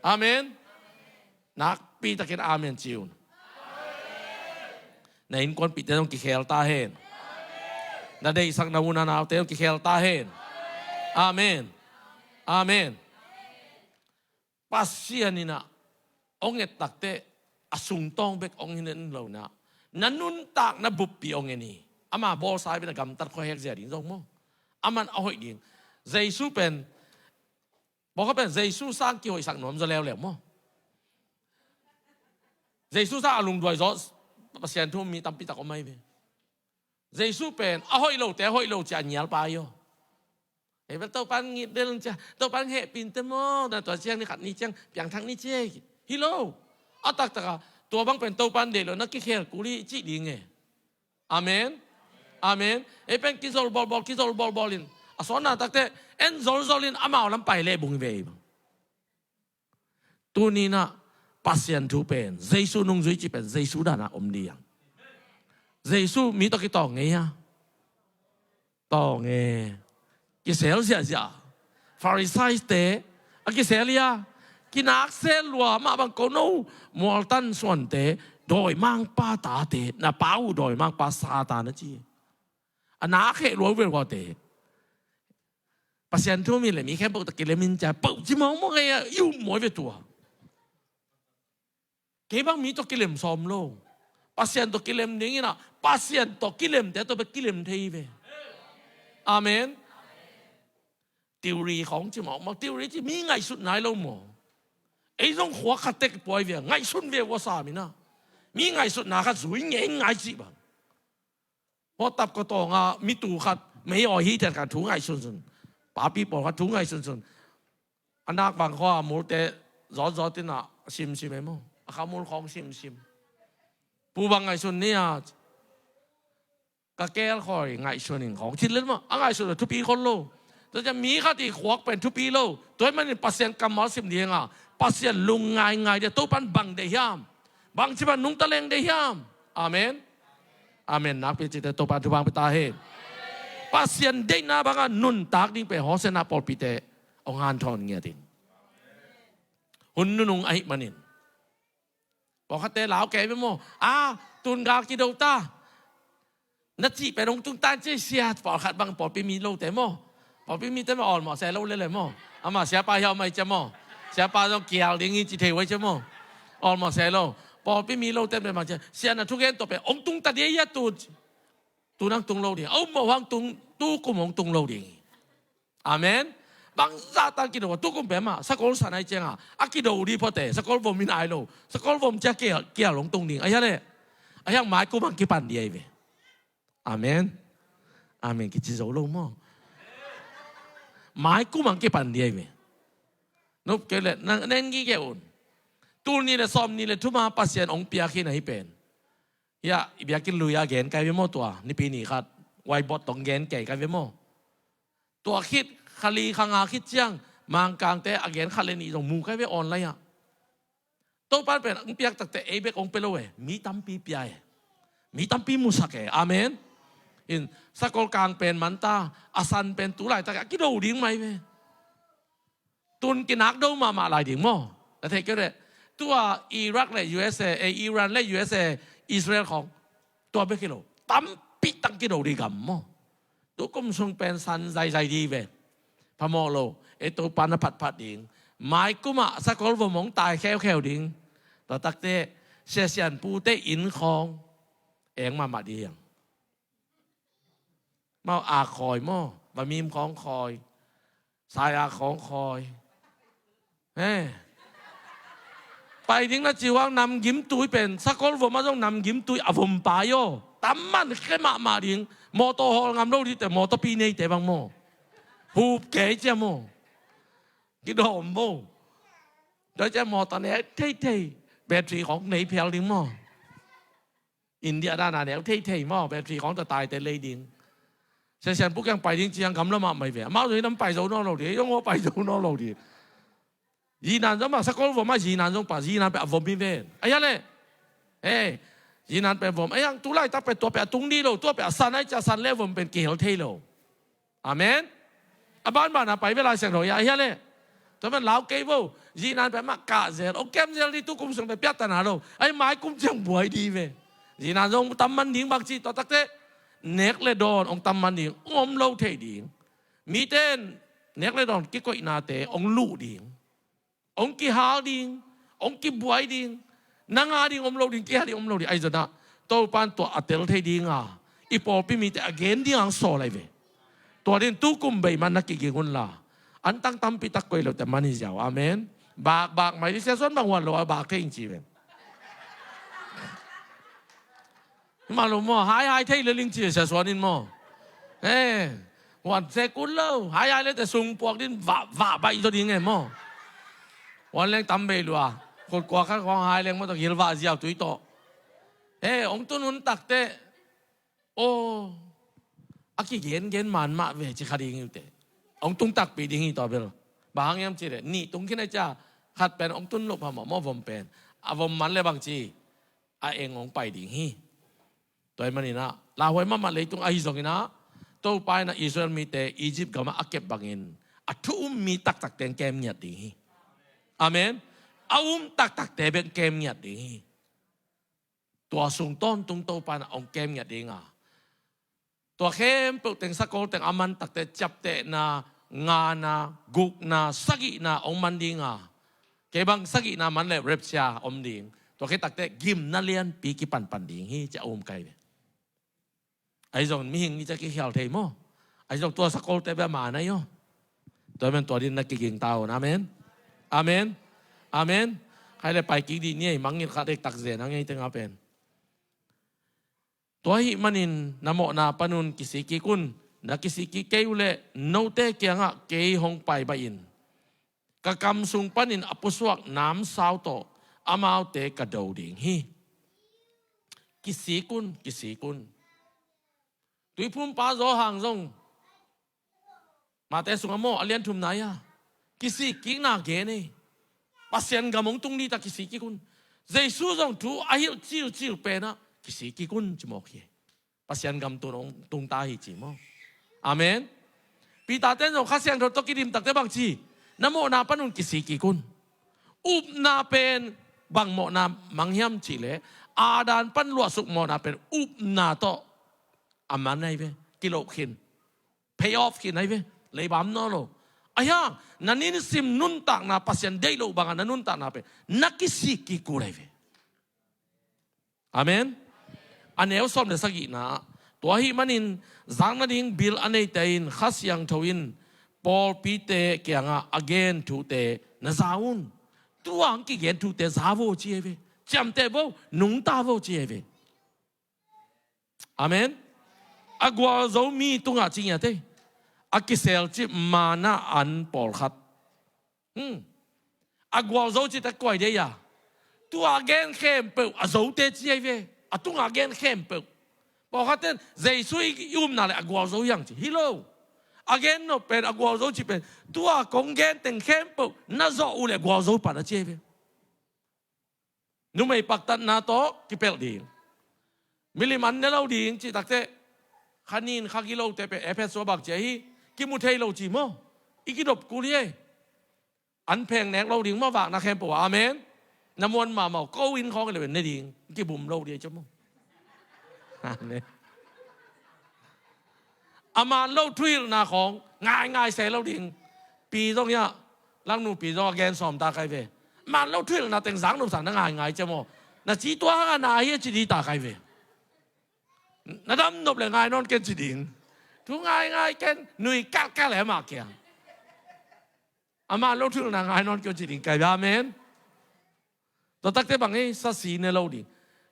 Speaker 1: อาเมนนักปีตะเกียนอาเมนจิวในอินคนปีเตต้องขี้แข็งตาเห็นนั่นได้สักนาวุนานาวเตต้องขี้แข็งตาเห็นอาเมนอาเมนpasien ni na onget takte asung tong bek ongin lo na nanun tak na bupi ongeni ama bol sai bin gam tar kho hek zia ding jong mo aman ahoi ding Giêsu penบอกเป็นGiêsu sang ki hoi sak nom zo leo leo mo Giêsu sa alung doi zo pasien thu mi tam pi tak omai be Giêsu pen ahoi lo te hoi lo cha nyal pa yoเตัวปันงี้เดินจ้ะตัวปันเหปินเตมอแต่ตัวเชียงนี่ขัดนี่เชียงเปียงทางนี่เชียฮิโลอัตักตะตัวบังเป็นตัวปันเดลนักกิเคลกุลีจีดีไงอาเมนอาเมนเป็นกิโซลบอลกิโซลบอลินสอนน่ะตักเตเอ็นโซลินอามาลำไปเล่บุงเวย์ตัวนี้นะปัสยันทูเป็นGiêsuนุ่งจุยจีเป็นGiêsuด้านะอมเดียงGiêsuมีตัวกี่ต่อไงฮะต่อไงกิเซลเสียฟาริไซส์เตะกิเซลียกินักเซลัวมาบังโกโนมอลตันส่วนเตะโดยมังป้าตาเตะน่ะป้าโดยมังป้าซาตานะจีอันนักเขลัวเวลกว่าเตะปัสยันทุ่มีเลยมีแค่ปกติกิเลมินจะปุ๊บจิมองมองไงยุ่งหมวยไปตัวเก็บังมีตัวกิเลมซอมโลปัสยันตัวกิเลมนี่นะปัสยันตัวกิเลมแต่ตัวเป็นกิเลมเทยเวอาเมนติวรีของจิมอมาติวรีที่มีไงสุดไหนเราหมอไอ้ต้องหัวขัดเตะปล่อยเวียไงสุดเวียว่าสามีนะมีไงสุดหนาขัดสวยเงี้ยไงจีบังพอตับก็ตองอ่ะมีตู่ขัดไม่อ่อยฮีแต่การถูไงสุนป้าปีบอกว่าถูไงสุนอันนักบางข้อมูลแต่รอที่น่ะชิมไหมมั้งข้ามูลของชิมปูบางไงสุนเนี่ยก็แก้คอยไงสุนหนึ่งของชิ้นเล่นมั้งไงสุนทุกปีคนโลตัวจะมีข้าที่ขวักเป็นทุกปีโลตัวมันเป็นปัสเซียนกำมอสิมเดียงอ่ะปัสเซียนลุงไงเดี๋ยวตัวปันบังเดียมบังชิบันนุ่งตะเลงเดียมอาเมนอาเมนนักพิจิตรตัวปันทุบังไปตาเฮปัสเซียนเด็กน่าบังนุ่นตากดิ้งไปหอเสนาปอลปีเตองานทอนเงี้ยดิ้งหุ่นนุ่งไอ้มันนินบอกเขาเตะเหลาแก่ไปโม่ตุนกากิโดตานัดจีไปลงตุนตาเจียปอลขัดบังปอลปีมีโลแต่โม่พอพี่มีแต่มาอ่อนหมอแซ่เล่าเลยมั้งอามาเสียปลาเหี่ยวไม่จะมั้งเสียปลาต้องเกี่ยวดิ้งจีเทไว้จะมั้งอ่อนหมอแซ่เล่าพอพี่มีเล่าเต็มเลยมาจะเสียน่ะทุกอย่างตัวไปองตุงตัดเยียตูนั่งตุงเล่าดิเอาหมอวังตุงตู้กุมองตุงเล่าดิอาเมนบางซาตันกินว่าตู้กุมเป็นมาสกอลสันไอเจ้าอากิโดดีพอแต่สกอลวอมมินไอโลสกอลวอมจะเกี่ยวลงตุงดิ่งไอ้ยังเนี่ยไอ้ยังหมายกูมันกี่ปันเดียบอาเมนอาเมนกิจิโซโลมั้งหมายกูมันเก็บปันเดียบนุบเกล็ดนั่นกี่เกี่ยวตูนี่เลยซ้อมนี่เลยทุกมาปัสยันองเปียขี้ไหนเป็นยาเบียกินลุยอาเกนไกลไปหมดตัวนี่ปีนี้ครับไวบอตต้องเกนไก่ไกลไปหมดตัวคิดคลีขังอาคิดเจียงมังกลางแต่อาเกนคาเลนีตรงมูไกลไปออนไลน์อ่ะตัวปันเป็นองเปียกตักแต่เอเบกองเปโลเอมีตั้มปีเปียมีตั้มปีมุสักเออาเมนอินสกอลกลางเป็นมันตาอาซันเป็นตุไลตะกิโดดิ้งไหมเว้ตุนกินักโดมาหลายดิ้งมั้งแต่เทก็เลยตัวอิรักและ USA อิรันและ USA อิสราเอลของตัวไม่กิโลตั้มปิดตั้งกิโดดีกันมั้งตัวก็มันทรงเป็นสันใจดีเว้พมอโลตัวปานผัดดิ้งไม้กุมะสกอลวมองตายแควดิ้งแต่ตักเต เสียนปูเตอินของเองมาเดียงมาอาคอยม่อบะมีมของคอยสายอาของคอยไปถึงนะจีว่านำยิ้มตุยเป็นสักคนผมมาต้องนำยิ้มตุยอ่ะผมไปโยตั้มมันแค่มาดิงมอโตฮอลงามโลดีแต่มอโตปีนี้แต่บางโมหูเก๋เจ้าโมกิดหอมโมโดยจะมอตอนนี้เท่ๆแบบสีของไหนเพลดิงโมอินเดียด้านไหนเท่ๆโมแบบสีของจะตายแต่เลยดิงเสียนพวกยังไปจริงๆคำละมาไม่เว้ยมาเลยน้ำไปโซนอโลดียังว่าไปโซนอโลดียีนันจงมาสักคนผมมายีนันจงป่ะยีนันไปอวมพิเวณไอ้ยันเลยยีนันไปผมไอ้ยังตุไลตักไปตัวไปตรงนี้โลตัวไปสันไอ้จะสันเล่ผมเป็นเกี่ยวเทโลอาเมนบ้านนะไปเวลาเสียงหน่อยไอ้ยันเลยแต่มันลาวเกย์ว่ายีนันไปมากะเซลโอเคมเซลที่ตุกุมส่งไปเปียตันหาโลไอ้ไม้กุมจังบวยดีเว้ยยีนันจงตำมันดิ่งบางทีต่อตักเตเน็กเลดอนองตำมันดิ่งอมโลเทดิ่งมีเต้นเน็กเลดอนกิ๊กก็อินาเตองลู่ดิ่งองค์กี่หาดิ่งองค์กี่บวยดิ่งนางอาดิ่งอมโลดิ่งกี่หาดิ่งอมโลดิ่งไอ้เจ้าน่ะตัวปันตัวอัตเตลเทดิ่งอ่ะอีพอพี่มีแต่อเกนดิ่งอังโซ่เลยเว้ยตัวเด่นตู้กุมใบมันนักกี่คนละอันตั้งตำปิตักกวยเราแต่มันนี่เจ้าอาเมนบากไม่ได้เสียส่วนบางวันเราบากเท่จริงๆเว้ยมาลงมั่วหายเท่เลยลิงจีเสียส่วนนินมั่ววันเสกุลเล่าหายเลยแต่ส่งพวกนินว่าไปตัวดิ่งไงมั่ววันเลี้ยงตำเบลัวคนกว่าข้าของหายเลี้ยงมันต้องเหี่ยวว่าเสียวตุยโตองตุนุนตักเตะโอ้อากิเย็นมันมาเวจิขาดิ่งอยู่เตะองตุงตักปีดิ่งอีต่อไปหรอบางอย่างจีเลยนี่ตุงขึ้นไอ้จ้าขัดเป็นองตุนลบหาหมอผมเป็นอาวมันเลยบางจีเององไปดิ่งฮีตัวมันนี่นะลาหวยมาเลยตุงไอ้สองนะตัวไปนะอิสราเอลมีแต่อียิปต์ก็มาอักเก็บบางเงินทุ่มมีตักเต็งแกมเนี่ยดิ่งฮีอาเมนเอาตักแต่เป็นเกมเนี่ยดีตัวสูงต้นตรงโตปานองเกมเนี่ยดีงาตัวเข้มเปิดแต่งสกอลแต่งอามันตักแต่จับแต่นางานากุกนาสกินาองมันดีงาเก็บังสกินามันเลยเรปชาอมดีตัวเข้ตักแต่กิมนาเลียนปีกิปันดีฮีจะอมไกไอ้จงมีหิงนี่จะกี่เขียวเทมอไอ้จงตัวสกอลแต่แบบมานะโยตัวเป็นตัวดินนักกิ่งเตานะเมนอาเมนอาเมนใครเลยไปกี่ดีเนี่ยมังเงินขาดเด็กตักเสียนังไงถึงอาเป็นตัวหิมันินนโมนาปนุนกิสิกิกุนนักกิสิกิเกยุเลโนเตเกียงะเกยหงไปใบอินกะกำสุงปันินอปุสวกน้ำสาวโตอามาวเตกระโดดดิ่งฮีกิสิกุนตุยพุ่มปาโซหางซงมาแต่สุงโมอเลียนทุมไหนอะกิสิกินาเกนี่ปัสยันกำมงตรงนี้ตะกิสิกิกุนเจสุจงทูอาหิลจิวเป็นนะกิสิกิกุนจมอกเยปัสยันกำตัวน้องตรงตาหิจิมออาเมนปีตาเต้นจงข้าเสียงรถตกิดิมตักเตบังจีนโมนาปนุนกิสิกิกุนอุบนาเป็นบังโมนามังยมจิเลอาดานปันลวสุกโมนาเป็นอุบนาโตอามันไงเวกิโลขิน pay off ขินไงเวเลยบามนอโลayah nanin sim nuntak na pasien delo bangan nanuntak na pe nakisiki kureve amen aneu som de sagi na to hi manin zangna ding bil anei tain khasyang thoin pol pite kyanga again thu te na zaun tuang ki gen thu te zavo chieve chamte bo nungta bo chieve amen agwa zo mi tunga chinya teอากิเซลจิมานาอันปอลขัดอากวาโซจิตะกวยเดียตัวอาเกนเข้มเปิลอาโซเตจิเอเวอาตุงอาเกนเข้มเปิลบอกเขาเต้นเจสุยยุ่มนาเลยอากวาโซยังจิฮิโลอาเกนโนเป็นอากวาโซจิเป็นตัวกงเกนเต็งเข้มเปิลน่าจะอุเลอากวาโซปานาจิเอเวนุ่มไม่ปักตันนาโตกิเปิลดีมิลิมันเนลาดีจิตักเตขันินขักิโลเตเปเอฟเอสโซบักเจฮีกิมุเทโลจิโมอีกิดบกูเรียอันเพลงแนกเราดิ่งมาฝากนักแข่งปวอาเมนน้ำมันมาเมาก็วินของกันเลยเป็นในดิ่งกิบุ่มเราเดียจ้าโมเนี่ยอามาเราทุยนาของง่ายเสเราดิ่งปีตรงเนี้ยลังนูปีตรงแกนสอมตาใครเวมันเราทุยนาเต็งสังนุ่มสันง่ายจ้าโม na chỉ toa na hi chỉ đi ta cái về na đâm nộp lại ngay non cái chỉ đi thu ngay cái nuôi cá lẻ mà kìa ama lâu thường là ngay non cái chỉ đi cái amenตัวตักเตบังให้สัสีเนเราดิ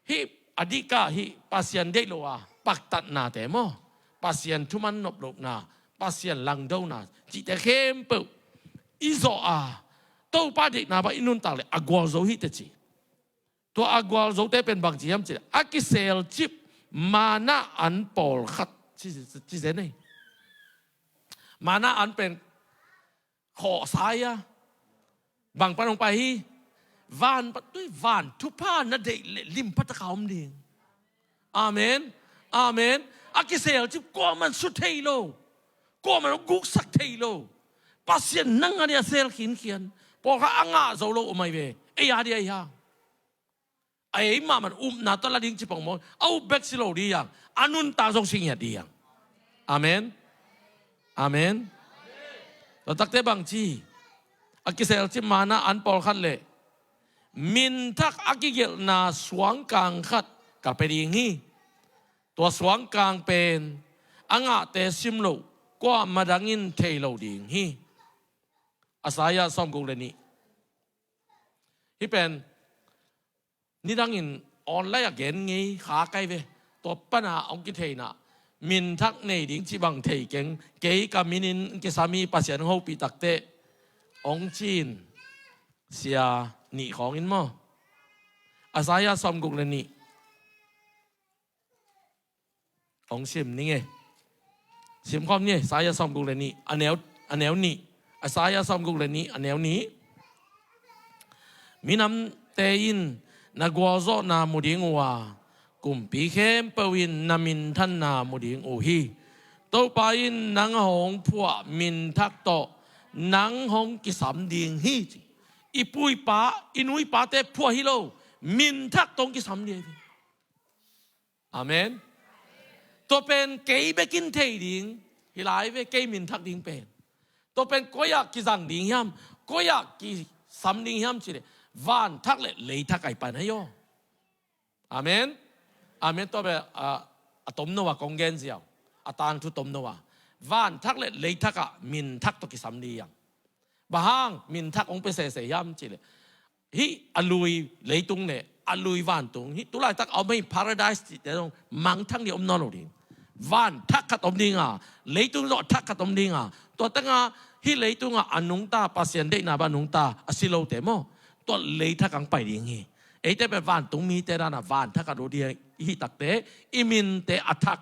Speaker 1: ฮิอดีกาฮิปัสยันเดโลอาปักตัดนาแต่โมปัสยันทุมันนบลบนาปัสยันลังดูนาจิตแต่เข้มเปิลอิโซอาตัวป้าเด็กนาบอินุนตักเลยอากวาโซฮิตจิตัวอากวาโซเตเป็นบางจีมจิอากิเซลจิบมานะอันปอลขัดจิเซนี่มานะอันเป็นขอสายอะบางปนลงไปฮิวานด้วยวานทุพานาเดลิมพัตขาวมดิงอาเมนอาเมนอากิเซลจิกว่ามันสุดเทโลกว่ามันกุกสักเทโลปัสยันนั่งอันเดียเซลขินเขียนพอเขาอ่างาโซโลอไม่เวไอ้ยาเดียยาไอ้มามันนาตลาดิงจิปองมเอาเบ็กซิโลดีอย่างอานุนตาทรงสิงห์ดีอย่างอาเมนอาเมนเราตักเตบังจีอากิเซลจิมานะอันปอลขัดเลยมินทักอากิเกลนาสวงกลางขัดกับเป็นอย่างนี้ตัวสวงกลางเป็นอ่างเตซิมโลกว่ามาดังินเทโลดิ่งฮีอาศัยซ้อมกุลนี้ที่เป็นนี่ดังินออนไลน์เกณฑ์งี้ขาไกลเวตัวปัญหาองกิเทนะมินทักในดิ่งจีบังเทเก่งเกี่ยกับมินินกิสามีปัสยันหูปีตักเตองจีนเสียหนีของอินมั้งอาศัยซ้อมกุลนี้องซิมนี่ไงซิมความนี่สายซ้อมกุลนี้อันแนวนี้อาศัยซ้อมกุลนี้อันแนวนี้มีน้ำเตยินนักวาโซนามุดิงว่ากุมปีเข้มเปวินนามินท่านนามุดิงโอฮีตัวไปอินนังหงพวกมินทักโตนังหงกิสามดิ่งฮีอีปุยป้าอินุยป้าเตพวกฮิโลมินทักตรงกิสามดิ่งอาเมนตัวเป็นเกย์เบกินเทดิ่งฮิไลเวเกย์มินทักดิ่งเป็นตัวเป็นก็อยากกิสังดิ่งยามก็อยากกิสามดิ่งยามสิเลวานทักเลยทักไก่ปันให้โยอาเมนอาเมนตัวเป็นต้มนัวกงเกนเสียวตางทุต้มนัววานทักเลยทักมินทักตัวกิสามดิ่งบางมินทักองเป็นเสียยามสิเลฮิอลุยเลยตุงเนี่ยอลุยวานตุงฮิตุลายทักเอาไม่พาราไดส์แต่ตรงมังทั้งนี้อมนอนเลยวานทักขัดอมดิ่งเลยตุงโลทักขัดอมดิ่งตัวตั้งฮิเลยตุงอนุงตาปัสยันเดนาบานุงตาอสิโลเตโมตัวเลยทักกังไปดิ่งฮีไอ้แต่เป็นวานตุงมีแต่ด้านวานทักกัดโรเดียฮิตักเตอิมินเตอัทัก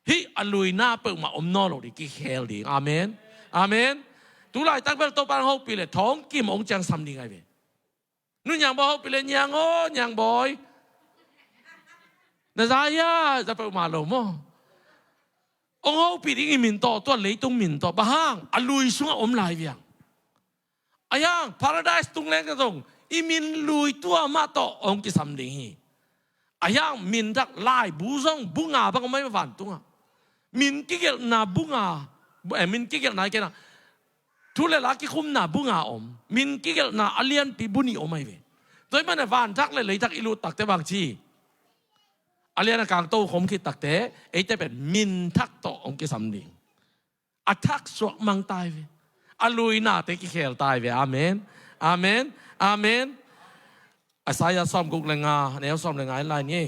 Speaker 1: ฮิอลุยหน้าเปิดมาอมนอนเลยกิเฮลดิ่งอาเมนอาเมนตุลายตั้งเป็นตัวปังหกปีเลยท้องกิมองจังซ้ำดิ่งไงเว้นู่นยังบอกไปเลยยังโอ้ยังบอยน่าจะยาจะไปมาลมองเอาปีนี้มินโตตัวเลยตรงมินโตบ้างอลุยสุ่งอมลายเวียงอายังพาราไดส์ตรงแรงกันตรงอีมินลุยตัวมาโตองกิสัมดิงฮีอายังมินทักลายบูซงบุงาบังไม่ฝันตรงมินกิเกลนาบุงามินกิเกลนาเกนะทุเลลากิคุมนาบุงาอมมินกิเกลนาอเลียนปีบุนีอมไม่เวโดยมันในวานทักเลยทักอิลูตักเตบางชีอเลียนกลางโตขมคิดตักเตไอเตเป็นมินทักโตองกิสัมดิงอัทักสวกมังตายเวอลุยนาเตกิเคลตายเวอาเมนอาเมนอาเมนอาศัยซ้อมกุกเลงาแนวซ้อมเลงาอะไรนี่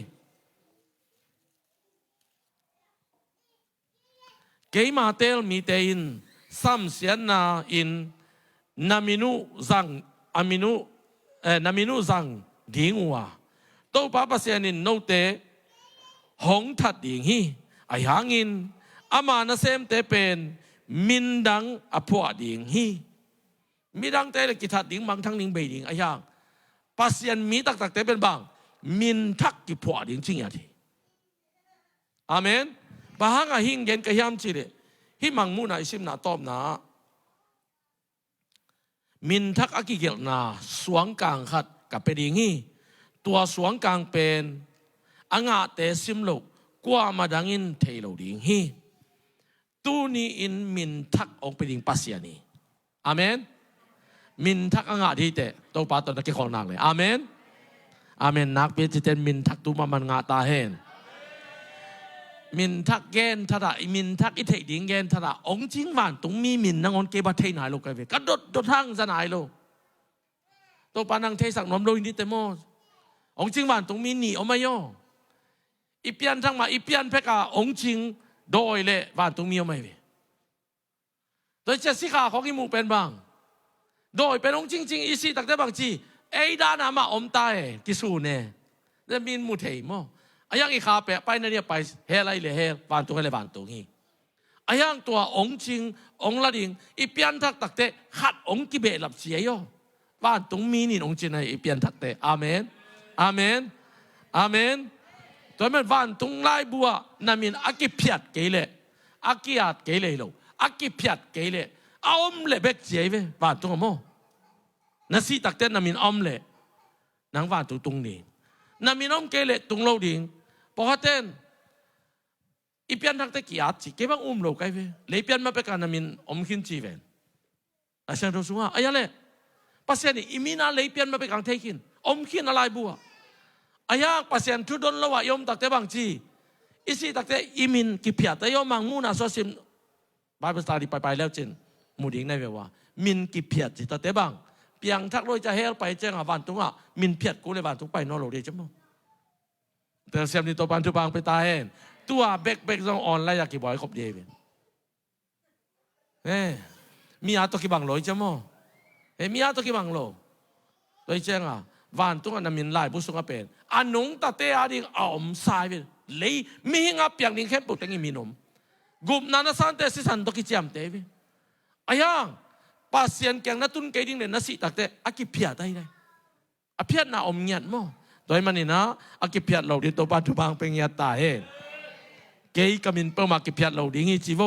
Speaker 1: เกมาเตลมีเตอินซัมเสียนาอินนามินุซังอามินุนามินุซังดิ่งว่าโตป้าปัสยานินโนเตหงทัดดิ่งฮีไอหางินอามานาเซมเตเป็นมินดังอภัวดิ่งฮีมีดังเตลกิทัดดิ่งบางทั้งนิ่งเบดิ่งไอหางปัสยันมีตักเตเป็นบางมินทักกิภัวดิ่งจริงอย่างที่อาเมนบางหิงเย็นกะยามจีเลฮิมังมูนาอิสิมนาตอบนามินทักอากิเกลนาสวงกลางขัดกับเป็นอย่างนี้ตัวสวงกลางเป็นอ่างเตซิมโลกว่ามาดังอินเทโลดิ่งฮีตูนี้อินมินทักองเป็นดิ่งปัสยานีอาเมนมินทักอ่างดีเตตัวปาตอนนักเกี่ยวของนางเลยอาเมน อาเมนนักเปียจิเตนมินทักตุมามันงาตาเฮนมินทักเกนทระมินทักอิเทดิงเกนทระองจิงวันตุงมีมินนังอนเกบะเทนายโลกเวกระโดดทั้งสนายโลตัวปานังเทสักนอมโลอินดิเตโมองจิงวันตุงมีหนีออกมาโยอีเปียนทั้งมาอีเปียนเพกาองจิงโดยเละวันตุงมีออกมาเวโดยเจสิกาของอิมูเป็นบางโดยเป็นองจริงๆอีซีตักแต่บางจีไอ้ด้านอามาอมตายกิสูเน่จะมีมุเทยโมอายังอีขาเปะไปนั่นเนี่ยไปเฮอะไรเลยเฮวันตุงอะไรวันตุงฮีอายังตัวองจริงองละดิ่งอีเปียนทักตักแต่ขัดองกิเบลับเสียโยวันตุงมีนี่องจริงในอีเปียนทักแต่อาเมนอาเมนอาเมนตัวมันวันตุงไล่บัวนามินอากิเพียดเกเลอากิอาดเกเลโลอากิเพียดเกเลอมเละเบกเจียเววันตุงโมนั่นสิตักเต้นนามินอมเละนังวันตุงตุงนี่นามินอมเกเลตุงโลดิ่งพอเต้นอีเปียนทักเตกี่อาจิเก็บบังโลกไอเวเลยเปียนมาเป็นการนามินอมขินจีเวนอาจารย์รู้สึกว่าอะไรปัสเซนอีมินาเลยเปียนมาเป็นการเทกินอมขินอะไรบัวอายังปัสเซนทุดนละว่ายอมตักเตบางจีอีสิตักเตอีมินกิเพียแต่ยอมมังมูนาโซซิมบาเบสตาดีไปแล้วจินมูดิ่งในเวว่ามินกิเพียจิตักเตบังเปียงทักโรยจะเฮลไปเจ้าวันตุงอ่ะมินเพียดกูเลยวันตุงไปนอโลเดจมั้งแต่เสียมนี่ตัวปันทุบางไปตายเองตัวเบกต้องอ่อนไล่ยากี่บ่อยครบเดียเป็นมีอาตัวกี่บางโลยจ้ะมั้งมีอาตัวกี่บางโลโดยเจ้าอ่ะวันตุงอันนั้นมินไล่บุษงาเป็นอันนุ่งตัดเตะอาดิอ่อมสายเป็นเลยมีงับเปียงนิ่งแค่ปุ๊บตั้งยี่มีนมกุมนานาสันเตสิสันตกิจามเตวิอายังภาษาเก่งนัตุนเกดิ้งเลยนัสิตักเตะอากิเพียได้เลยอาเพียน่าอมเงียดมั้งโดยมันนี่นะอากิเพียเราดิตัวปัจจุบันเป็นเงียดตาเองเกย์กำมินเปิ่มอากิเพียเราดิ้งฮีจีโว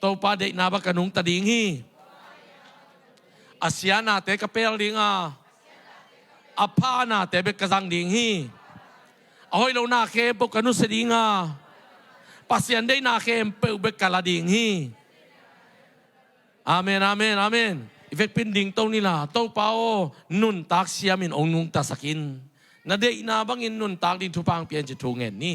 Speaker 1: ตัวปาเด็กนาบักกนุงตาดิ้งฮีอาเซียนาเตะกระเปลดิ้งอาพานาเตะเบกกระซังดิ้งฮีเอาให้เราหน้าเข้มปกนุสดิ้งภาษาได้หน้าเข้มเปิลเบกกะลาดิ้งฮีอาเมนอาเมนอาเมนอีเฟกปินดิ่งตรงนี้ล่ะโตเปานุนตักเสียมินองนุงตาสกินนาเดอินาบังอินนุนตักดินทุพังเปลี่ยนจะถูกเงินนี่